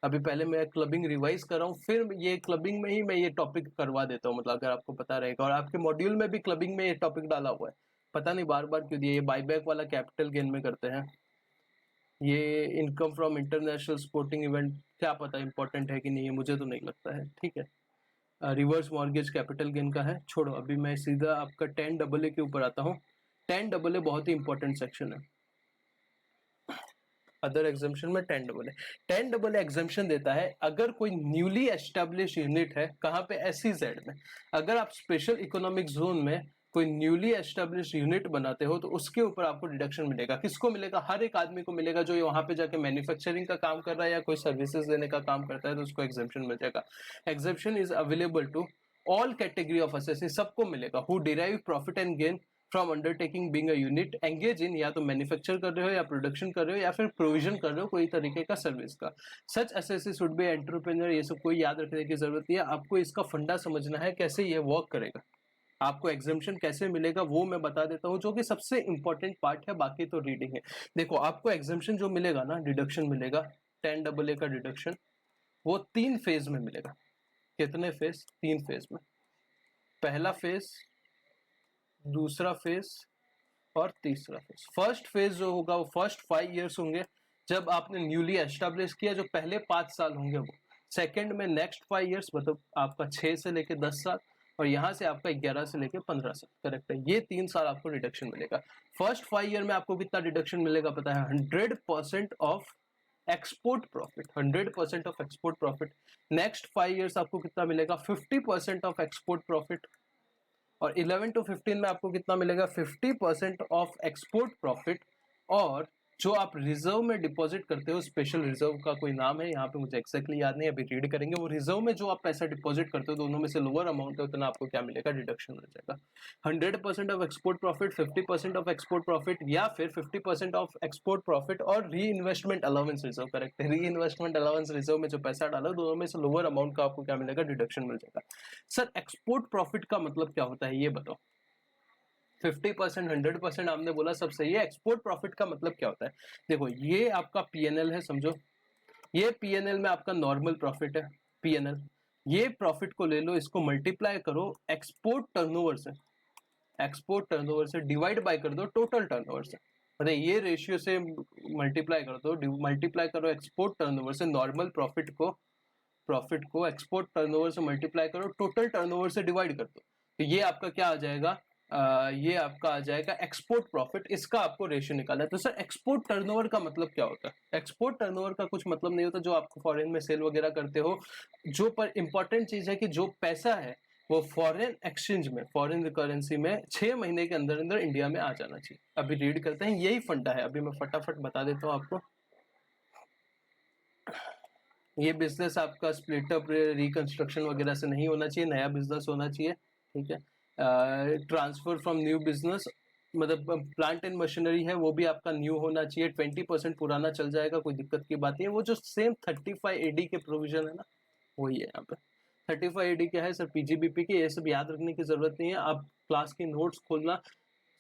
अभी पहले मैं क्लबिंग रिवाइज कर रहा हूँ, फिर ये क्लबिंग में ही मैं ये टॉपिक करवा देता हूँ, मतलब अगर आपको पता रहेगा, और आपके मॉड्यूल में भी क्लबिंग में ये टॉपिक डाला हुआ है, पता नहीं बार बार क्यों दिया, ये बाईबैक वाला कैपिटल गेन में करते हैं। ये income from international sporting event, क्या पता इंपॉर्टेंट है कि नहीं है, मुझे तो नहीं लगता है। ठीक है, रिवर्स मॉर्गेज कैपिटल गेन का है, छोड़ो। अभी मैं सीधा आपका 10AA के ऊपर आता हूँ। 10AA बहुत ही इंपॉर्टेंट सेक्शन है। अदर एग्जाम्पशन में 10AA एग्जाम्पशन देता है अगर कोई न्यूली एस्टेब्लिश यूनिट है, कहाँ पे, SEZ में। अगर आप स्पेशल इकोनॉमिक जोन में कोई न्यूली एस्टेब्लिश यूनिट बनाते हो तो उसके ऊपर आपको डिडक्शन मिलेगा। किसको मिलेगा? हर एक आदमी को मिलेगा जो वहां पे जाके मैन्युफैक्चरिंग का काम कर रहा है या कोई सर्विसेज देने का काम करता है, तो उसको एग्जाम्पशन मिल जाएगा। Exemption is available to all category of assessee, सबको मिलेगा। Who derive profit and gain from undertaking being a unit engage in, या तो मैन्युफैक्चर कर रहे हो या प्रोडक्शन कर रहे हो या फिर प्रोविजन कर रहे हो कोई तरीके का सर्विस का। सच असेसी शुड बी एंटरप्रेन्योर, ये सब कोई याद रखने की जरूरत नहीं है। आपको इसका फंडा समझना है कैसे ये वर्क करेगा, आपको एग्जाम्पशन कैसे मिलेगा वो मैं बता देता हूँ, जो कि सबसे इंपॉर्टेंट पार्ट है, बाकी तो रीडिंग है। देखो आपको एग्जाम्पशन जो मिलेगा ना, डिडक्शन मिलेगा 10AA का डिडक्शन, वो 3 फेज में मिलेगा। कितने फेज? 3 फेज में। पहला फेज, दूसरा फेज और तीसरा फेज। फर्स्ट फेज जो होगा वो फर्स्ट 5 इयर्स होंगे जब आपने न्यूली एस्टेब्लिश किया, जो पहले 5 साल होंगे वो। सेकंड में नेक्स्ट 5 इयर्स, मतलब आपका 6 से लेके 10 साल, और यहां से आपका 11 से लेके 15 साल। करेक्ट है, ये 3 साल आपको डिडक्शन मिलेगा। फर्स्ट 5 ईयर में आपको कितना डिडक्शन मिलेगा पता है? 100% of export profit, 100% of export profit. Next 5 years आपको कितना मिलेगा? 50% ऑफ एक्सपोर्ट प्रॉफिट। और 11 to 15 में आपको कितना मिलेगा? 50% ऑफ एक्सपोर्ट प्रॉफिट। और जो आप रिजर्व में डिपॉजिट करते हो, स्पेशल रिजर्व का कोई नाम है यहाँ पे, मुझे एक्जैक्टली याद नहीं, अभी रीड करेंगे। वो रिजर्व में जो आप पैसा डिपॉजिट करते हो, दोनों में से लोअर अमाउंट है, उतना आपको क्या मिलेगा? डिडक्शन मिल जाएगा। 100% of export profit, 50% of export profit, या फिर 50% ऑफ एक्सपोर्ट प्रॉफिट और री इन्वेस्टमेंट अलाउंस रिजर्व। करेक्ट है, री इन्वेस्टमेंट अलाउंस रिजर्व में जो पैसा डालो, दोनों में से लोअर अमाउंट का आपको क्या मिलेगा? डिडक्शन मिल जाएगा। सर एक्सपोर्ट प्रॉफिट का मतलब क्या होता है ये बताओ। 50%, 100% आपने बोला, सब सही है। एक्सपोर्ट प्रॉफिट का मतलब क्या होता है? देखो ये आपका पीएनएल है, समझो ये पीएनएल में आपका नॉर्मल प्रॉफिट है, पीएनएल। ये प्रॉफिट को ले लो, इसको मल्टीप्लाई करो एक्सपोर्ट टर्नओवर से, एक्सपोर्ट टर्नओवर से डिवाइड बाय कर दो टोटल टर्नओवर से। अरे ये रेशियो से मल्टीप्लाई कर दो, मल्टीप्लाई करो एक्सपोर्ट टर्नओवर से, नॉर्मल प्रॉफिट को एक्सपोर्ट टर्नओवर से मल्टीप्लाई करो, टोटल टर्नओवर से डिवाइड कर दो, तो ये आपका क्या आ जाएगा? ये आपका आ जाएगा एक्सपोर्ट प्रॉफिट। इसका आपको रेशियो निकालना है। तो सर एक्सपोर्ट टर्नओवर का मतलब क्या होता है? एक्सपोर्ट टर्नओवर का कुछ मतलब नहीं होता। जो आपको फॉरेन में सेल वगैरह करते हो, जो पर इंपॉर्टेंट चीज है कि जो पैसा है वो फॉरेन एक्सचेंज में, फॉरेन करेंसी में 6 महीने के अंदर अंदर इंडिया में आ जाना चाहिए। अभी रीड करते हैं, यही फंडा है। अभी मैं फटाफट बता देता हूँ आपको। ये बिजनेस आपका स्प्लिटअप, रिकंस्ट्रक्शन वगैरह से नहीं होना चाहिए, नया बिजनेस होना चाहिए। ठीक है, ट्रांसफर फ्रॉम न्यू बिजनेस, मतलब प्लांट एंड मशीनरी है वो भी आपका न्यू होना चाहिए। 20% पुराना चल जाएगा, कोई दिक्कत की बात नहीं है। वो जो सेम 35 AD के प्रोविजन है ना, वही है यहाँ पे। 35 AD क्या है सर? पीजीबीपी के। ये सब याद रखने की जरूरत नहीं है। आप क्लास की नोट्स खोलना,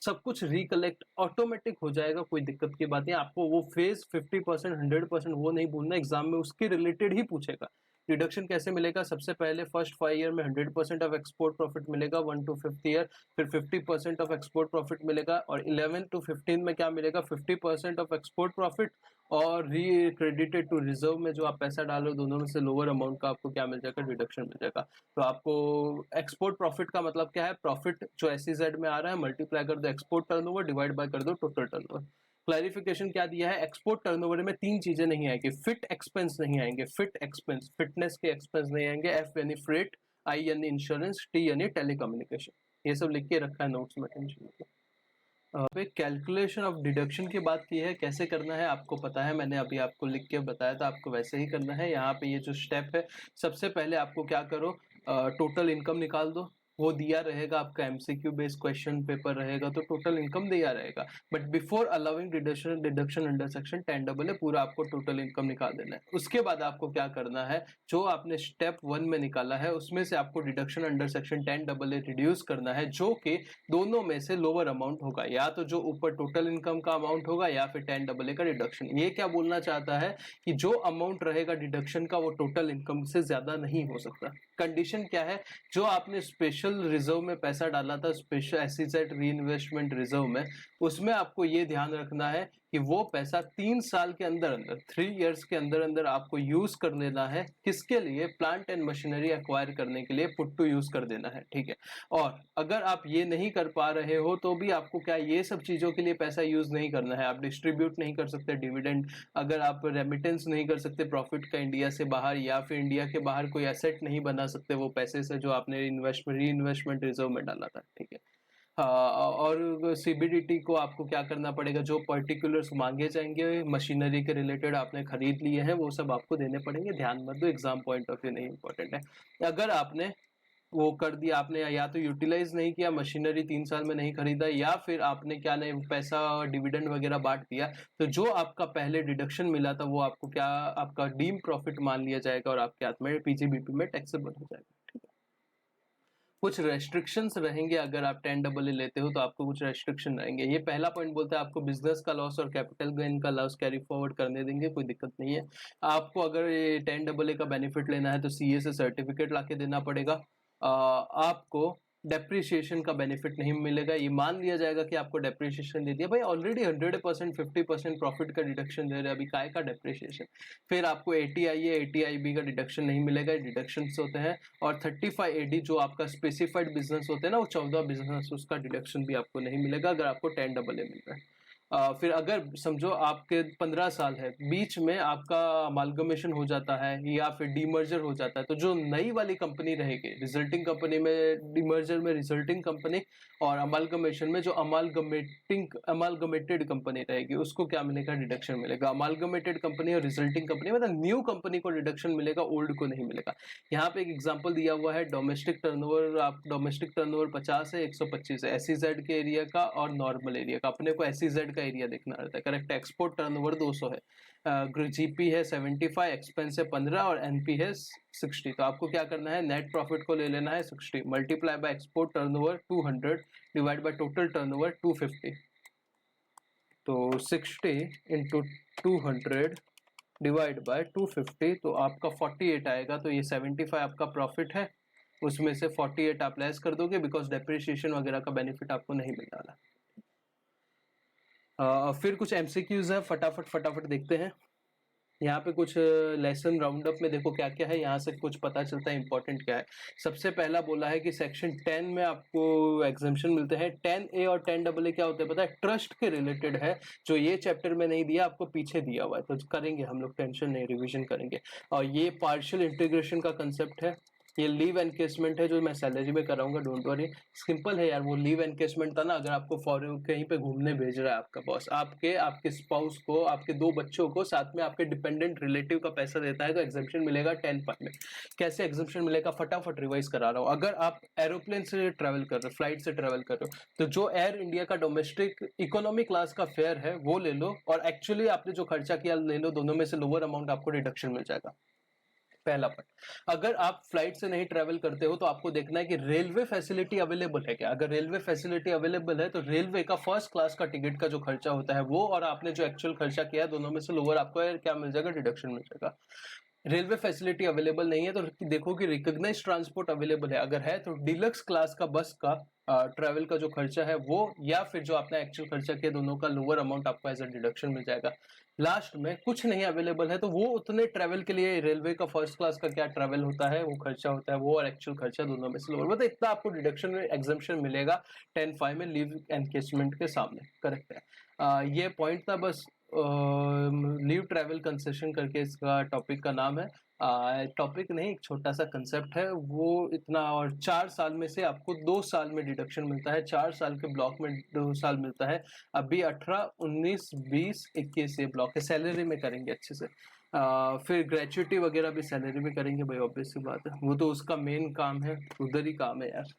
सब कुछ रिकलेक्ट ऑटोमेटिक हो जाएगा, कोई दिक्कत की बात नहीं। आपको वो फेज 50%, 100% वो नहीं भूलना, एग्जाम में उसके रिलेटेड ही पूछेगा। डिडक्शन कैसे मिलेगा? सबसे पहले फर्स्ट 5 ईयर में 100% ऑफ एक्सपोर्ट प्रॉफिट मिलेगा, 1 to 5th ईयर फिर 50% ऑफ एक्सपोर्ट प्रॉफिट मिलेगा, और 11 to 15 में क्या मिलेगा? 50% ऑफ एक्सपोर्ट प्रॉफिट, और री क्रेडिटेड टू रिजर्व में जो आप पैसा डालो, दोनों में से लोअर अमाउंट का आपको क्या मिल जाएगा? डिडक्शन मिल जाएगा। तो आपको एक्सपोर्ट प्रॉफिट का मतलब क्या है? प्रॉफिट जो SEZ में आ रहा है, मल्टीप्लाई कर दो एक्सपोर्ट टर्नओवर, डिवाइड बाय कर दो टोटल टर्नओवर। क्लैरिफिकेशन क्या दिया है? एक्सपोर्ट टर्नओवर में 3 चीजें नहीं आएंगी। फिट एक्सपेंस नहीं आएंगे, फिट एक्सपेंस, फिटनेस के एक्सपेंस नहीं आएंगे। F यानी फ्रेट, I यानी इंश्योरेंस, T यानी टेलीकम्युनिकेशन। ये सब लिख के रखा है नोट्स में, टेंशन मत लो। कैलकुलेशन ऑफ डिडक्शन की बात की है, कैसे करना है आपको पता है, मैंने अभी आपको लिख के बताया था, आपको वैसे ही करना है। यहाँ पे ये जो स्टेप है, सबसे पहले आपको क्या करो, टोटल इनकम निकाल दो। वो दिया रहेगा आपका MCQ बेस्ड क्वेश्चन पेपर रहेगा, तो टोटल इनकम दिया रहेगा। But before allowing deduction under section 10AA पूरा आपको टोटल इनकम निकाल देना है। उसके बाद आपको क्या करना है, जो आपने स्टेप 1 में निकाला है उसमें से आपको deduction under section 10AA reduce करना है, जो कि दोनों में से लोअर अमाउंट होगा, या तो जो ऊपर टोटल इनकम का अमाउंट होगा या फिर 10AA का डिडक्शन। ये क्या बोलना चाहता है कि जो अमाउंट रहेगा डिडक्शन का वो टोटल इनकम से ज्यादा नहीं हो सकता। कंडीशन क्या है? जो आपने स्पेशल स्पेशल रिजर्व में पैसा डाला था, स्पेशल एसेट री इन्वेस्टमेंट रिजर्व में, उसमें आपको ये ध्यान रखना है कि वो पैसा 3 साल के अंदर अंदर 3 इयर्स के अंदर अंदर आपको यूज कर लेना है। किसके लिए? प्लांट एंड मशीनरी एक्वायर करने के लिए, पुट टू यूज कर देना है, ठीक है। और अगर आप ये नहीं कर पा रहे हो तो भी आपको क्या ये सब चीजों के लिए पैसा यूज नहीं करना है। आप डिस्ट्रीब्यूट नहीं कर सकते डिविडेंड, अगर आप रेमिटेंस नहीं कर सकते प्रॉफिट का इंडिया से बाहर, या फिर इंडिया के बाहर कोई एसेट नहीं बना सकते वो पैसे से जो आपने री इन्वेस्टमेंट रिजर्व में डाला था, ठीक है। और सीबीडीटी को आपको क्या करना पड़ेगा, जो पर्टिकुलर्स मांगे जाएंगे मशीनरी के रिलेटेड आपने खरीद लिए हैं वो सब आपको देने पड़ेंगे। ध्यान मत दो, एग्जाम पॉइंट ऑफ व्यू नहीं इंपॉर्टेंट है। अगर आपने वो कर दिया, आपने या तो यूटिलाइज नहीं किया, मशीनरी 3 साल में नहीं खरीदा, या फिर आपने क्या नहीं पैसा डिविडेंड वगैरह बांट दिया, तो जो आपका पहले डिडक्शन मिला था वो आपको क्या आपका डीम प्रॉफिट मान लिया जाएगा और आपके हाथ में पीजीबीपी में टैक्सेबल हो जाएगा, ठीक है। कुछ रेस्ट्रिक्शंस रहेंगे, अगर आप 10AA लेते हो तो आपको कुछ रेस्ट्रिक्शन रहेंगे। ये पहला पॉइंट बोलता है आपको बिजनेस का लॉस और कैपिटल गेन का लॉस कैरी फॉरवर्ड करने देंगे, कोई दिक्कत नहीं है। आपको अगर ये 10AA का बेनिफिट लेना है तो सीए से सर्टिफिकेट लाके देना पड़ेगा। आपको डेप्रिसिएशन का बेनिफिट नहीं मिलेगा। ये मान लिया जाएगा कि आपको डेप्रिसिएशन दे दिया, भाई ऑलरेडी 100% 50% प्रॉफिट का डिडक्शन दे रहे हैं, अभी काय का डेप्रिसिएशन। फिर आपको एटीआई है, एटीआईबी का डिडक्शन नहीं मिलेगा, डिडक्शन होते हैं। और 35AD जो आपका स्पेसिफाइड बिजनेस होते हैं ना, वो 14 बिजनेस, उसका डिडक्शन भी आपको नहीं मिलेगा अगर आपको 10AA मिल रहा है। फिर अगर समझो आपके 15 साल है, बीच में आपका अमालगमेशन हो जाता है या फिर डीमर्जर हो जाता है, तो जो नई वाली कंपनी रहेगी, रिजल्टिंग कंपनी में, डीमर्जर में रिजल्टिंग कंपनी और अमालगमेशन में जो अमालगमेटेड कंपनी रहेगी उसको क्या मिलेगा? डिडक्शन मिलेगा। अमालगमेटेड कंपनी और रिजल्टिंग कंपनी मतलब न्यू कंपनी को डिडक्शन मिलेगा, ओल्ड को नहीं मिलेगा। यहाँ पे एक एग्जांपल दिया हुआ है, डोमेस्टिक टर्नओवर, आप डोमेस्टिक टर्नओवर 50 है, 125 है, एसईजेड के एरिया का और नॉर्मल एरिया का। अपने को एसईजेड का एरिया देखना रहता है, करेक्ट। एक्सपोर्ट टर्नओवर 200 है, जीपी है 75, एक्सपेंस है 15 और एनपी है 60। तो आपको क्या करना है? नेट प्रॉफिट को ले लेना है 60 multiply by export turnover 200 divide by total turnover 250। तो 60 इंटू 200 डिवाइड बाय 250, तो आपका 48 आएगा। तो ये 75 आपका प्रॉफिट है, उसमें से 48 आप लेस कर दोगे बिकॉज डेप्रिसिएशन वगैरह का बेनिफिट आपको नहीं मिल रहा। फिर कुछ एमसीक्यूज है, फटाफट देखते हैं। यहाँ पे कुछ लेसन राउंड अप में देखो क्या क्या है, यहाँ से कुछ पता चलता है इंपॉर्टेंट क्या है। सबसे पहला बोला है कि सेक्शन 10 में आपको एग्जाम्पशन मिलते हैं। 10A और 10AA क्या होते हैं पता है? ट्रस्ट के रिलेटेड है, जो ये चैप्टर में नहीं दिया, आपको पीछे दिया हुआ है, तो करेंगे हम लोग, टेंशन नहीं, रिविजन करेंगे। और ये पार्शियल इंटीग्रेशन का कंसेप्ट है। ये लीव एनकेसमेंट है जो मैं सैलरी में कराऊंगा, डोंट वरी, सिंपल है यार। वो लीव एनकेसमेंट था ना, अगर आपको फॉरेन कहीं पे घूमने भेज रहा है आपका बॉस, आपके स्पाउस को, आपके 2 बच्चों को, साथ में आपके डिपेंडेंट रिलेटिव का पैसा देता है, तो एग्जम्पशन मिलेगा 10 में। कैसे एग्जम्पशन मिलेगा? फटाफट रिवाइज करा रहा हूँ। अगर आप एरोप्लेन से ट्रेवल कर रहे हो, फ्लाइट से ट्रेवल कर रहे हो, तो जो एयर इंडिया का डोमेस्टिक इकोनॉमी क्लास का फेयर है वो ले लो, और एक्चुअली आपने जो खर्चा किया ले लो, दोनों में से लोअर अमाउंट आपको डिडक्शन मिल जाएगा। पहला पॉइंट। अगर आप फ्लाइट से नहीं ट्रेवल करते हो तो आपको देखना है कि रेलवे फैसिलिटी अवेलेबल है क्या। अगर रेलवे फैसिलिटी अवेलेबल है तो रेलवे का फर्स्ट क्लास का टिकट का जो खर्चा होता है वो, और आपने जो एक्चुअल खर्चा किया, दोनों में से लोअर आपको क्या मिल जाएगा? डिडक्शन मिल जाएगा। रेलवे फैसिलिटी अवेलेबल नहीं है तो देखो कि रिकॉग्नाइज्ड ट्रांसपोर्ट अवेलेबल है, अगर है तो डिलक्स क्लास का बस का ट्रैवल का जो खर्चा है वो, या फिर जो आपने एक्चुअल खर्चा किया, दोनों का लोअर अमाउंट आपको एज अ डिडक्शन मिल जाएगा। लास्ट में कुछ नहीं अवेलेबल है तो वो उतने ट्रैवल के लिए रेलवे का फर्स्ट क्लास का क्या ट्रैवल होता है, वो खर्चा होता है, वो और एक्चुअल खर्चा दोनों में से लोअर, मतलब इतना आपको डिडक्शन में एग्जम्पशन मिलेगा 10(5) में लीव एनकेसमेंट के सामने, करेक्ट है। ये पॉइंट था बस। लीव ट्रैवल कंसेशन करके इसका टॉपिक का नाम है। टॉपिक नहीं, एक छोटा सा कंसेप्ट है वो इतना। और 4 साल में से आपको 2 साल में डिडक्शन मिलता है, 4 साल के ब्लॉक में 2 साल मिलता है। अभी 18, 19, 20, 21 ये ब्लॉक है, सैलरी में करेंगे अच्छे से। फिर ग्रेचुइटी वगैरह भी सैलरी में करेंगे भाई, ऑब्वियस सी बात है, वो तो उसका मेन काम है, उधर ही काम है यार।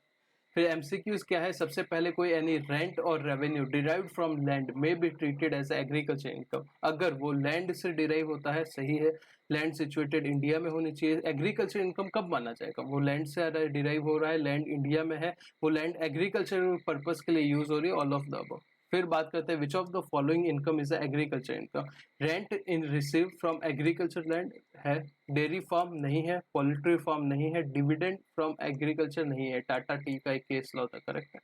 फिर एमसीक्यूज क्या है? सबसे पहले कोई एनी रेंट और revenue derived from land may be treated as agriculture income. अगर वो लैंड से डिराइव होता है, सही है, लैंड सिचुएटेड इंडिया में होनी चाहिए। एग्रीकल्चर इनकम कब माना जाएगा? वो लैंड से डिराइव हो रहा है, लैंड इंडिया में है, वो लैंड एग्रीकल्चर पर्पज के लिए यूज हो रही है, ऑल ऑफ द अबव। फिर बात करते हैं which of the following income is agriculture income. Rent in receive from agriculture land है, डेयरी फार्म नहीं है, पोल्ट्री फार्म नहीं है, डिविडेंड फ्रॉम एग्रीकल्चर नहीं है। टाटा टी का एक केस लॉ था, करेक्ट है,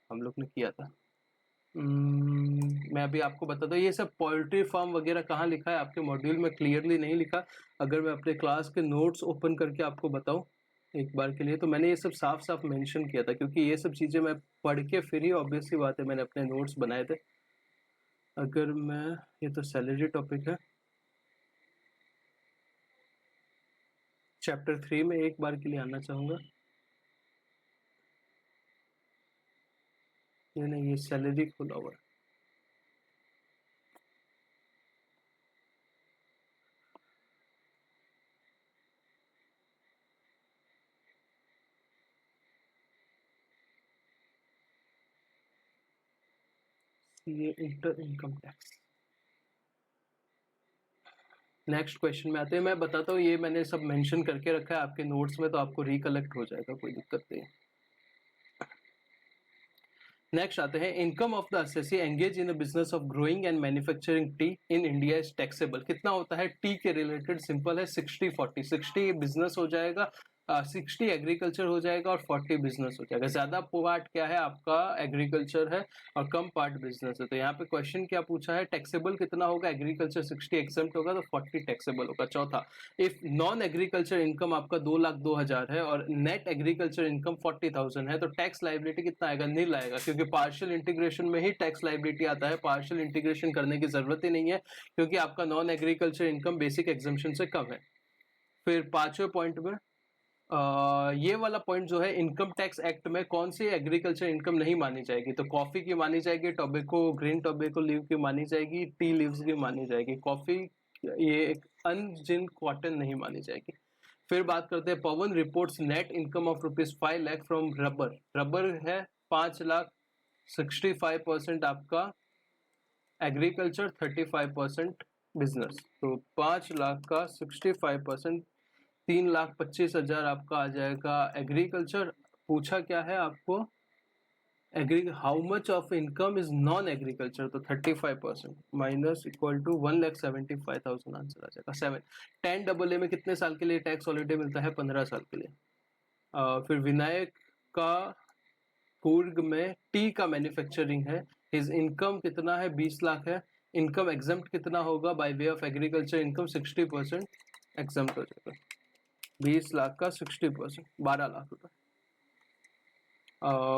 हम लोग ने किया था। मैं अभी आपको बताता हूँ, ये सब पोल्ट्री फार्म वगैरह कहाँ लिखा है आपके मॉड्यूल में, क्लियरली नहीं लिखा। अगर मैं अपने क्लास के नोट्स ओपन करके आपको बताऊँ एक बार के लिए, तो मैंने ये सब साफ साफ मेंशन किया था, क्योंकि ये सब चीज़ें मैं पढ़ के फिर ही ऑब्वियस सी बात है मैंने अपने नोट्स बनाए थे। अगर मैं, ये तो सैलरी टॉपिक है, चैप्टर 3 में एक बार के लिए आना चाहूँगा। ये नहीं, ये सैलरी खुला हुआ है। ये inter income tax. Next question में आते हैं, मैं बताता हूँ, ये मैंने सब मेंशन करके रखा है आपके नोट्स में, तो आपको रिकलेक्ट हो जाएगा, कोई दिक्कत नहीं। नेक्स्ट आते हैं, income of the assessee engage in the business of growing and manufacturing T in India is taxable. कितना होता है टी के रिलेटेड? सिंपल है, 60-40। 60 बिजनेस हो जाएगा, 60 एग्रीकल्चर हो जाएगा और 40 बिजनेस हो जाएगा। ज्यादा पार्ट क्या है आपका? एग्रीकल्चर है और कम पार्ट बिजनेस है। तो यहाँ पे क्वेश्चन क्या पूछा है, टैक्सेबल कितना होगा? एग्रीकल्चर 60 एग्जम्प्ट होगा तो 40 टैक्सेबल होगा। चौथा, इफ नॉन एग्रीकल्चर इनकम आपका 2,02,000 है और नेट एग्रीकल्चर इनकम 40,000 है, तो टैक्स लाइबिलिटी कितना आएगा? नील आएगा, क्योंकि पार्शियल इंटीग्रेशन में ही टैक्स लाइबिलिटी आता है। पार्शियल इंटीग्रेशन करने की जरूरत ही नहीं है, क्योंकि आपका non agriculture income basic exemption से कम है। फिर पांचवें पॉइंट में ये वाला पॉइंट जो है, इनकम टैक्स एक्ट में कौन सी एग्रीकल्चर इनकम नहीं मानी जाएगी? तो कॉफी की मानी जाएगी, टोबैको, ग्रीन टोबैको लीव की मानी जाएगी, टी लीव्स की मानी जाएगी। कॉफी, ये एक अनजिन कॉटन नहीं मानी जाएगी। फिर बात करते हैं, Pawan reports net income of ₹5 lakh from rubber. Rubber है 5 लाख, 65% आपका एग्रीकल्चर, 35% बिजनेस। तो 5 लाख का 65%, 3,25,000 आपका आ जाएगा एग्रीकल्चर। पूछा क्या है आपको? How much of income is non agriculture, तो 35% माइनस इक्वल टू 1,75,000 आंसर आ जाएगा। 7 10 AA में कितने साल के लिए टैक्स हॉलिडे मिलता है? 15 साल के लिए। फिर विनायक का पूर्ग में टी का मैन्युफैक्चरिंग है, हिज इनकम कितना है? 20 लाख है। इनकम एग्जम्प्ट कितना होगा? By way of agriculture income 60% exempt हो जाएगा। 20 लाख का 60%, 12 लाख रुपए।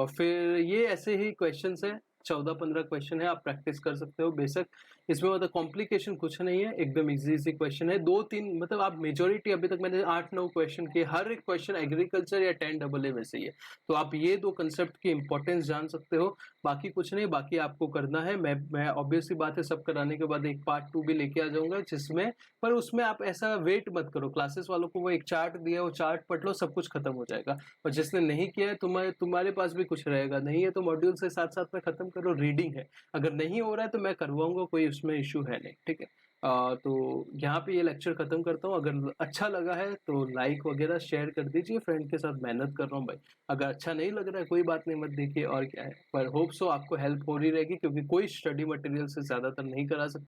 फिर ये ऐसे ही क्वेश्चन है, 14-15 क्वेश्चन है, आप प्रैक्टिस कर सकते हो बेसिक। इसमें मतलब कॉम्प्लिकेशन कुछ नहीं है, एकदम इजी क्वेश्चन है। 2-3 मतलब आप मेजोरिटी, अभी तक मैंने 8-9 क्वेश्चन किए, हर एक क्वेश्चन एग्रीकल्चर या 10 AA में से ही है। तो आप ये 2 कंसेप्ट की इंपॉर्टेंस जान सकते हो, बाकी कुछ नहीं। बाकी आपको करना है, मैं ऑब्वियसली बात है, सब कराने के बाद एक पार्ट 2 भी लेके आ जाऊंगा, जिसमें, पर उसमें आप ऐसा वेट मत करो। क्लासेस वालों को वो एक चार्ट दिया, वो चार्ट पढ़ लो, सब कुछ खत्म हो जाएगा। और जिसने नहीं किया है, तुम्हारे पास भी कुछ रहेगा नहीं है, तो मॉड्यूल से साथ साथ में खत्म करो। रीडिंग है, अगर नहीं हो रहा है तो मैं करवाऊंगा, कोई उसमें इशू है नहीं, ठीक है। तो यहाँ पे ये लेक्चर खत्म करता हूँ। अगर अच्छा लगा है तो लाइक वगैरह शेयर कर दीजिए, फ्रेंड के साथ मेहनत कर रहा हूँ भाई। अगर अच्छा नहीं लग रहा है कोई बात नहीं, मत देखिए, और क्या है। पर होप सो आपको हेल्प हो रही रहेगी, क्योंकि कोई स्टडी मटेरियल से ज्यादातर नहीं करा सकता।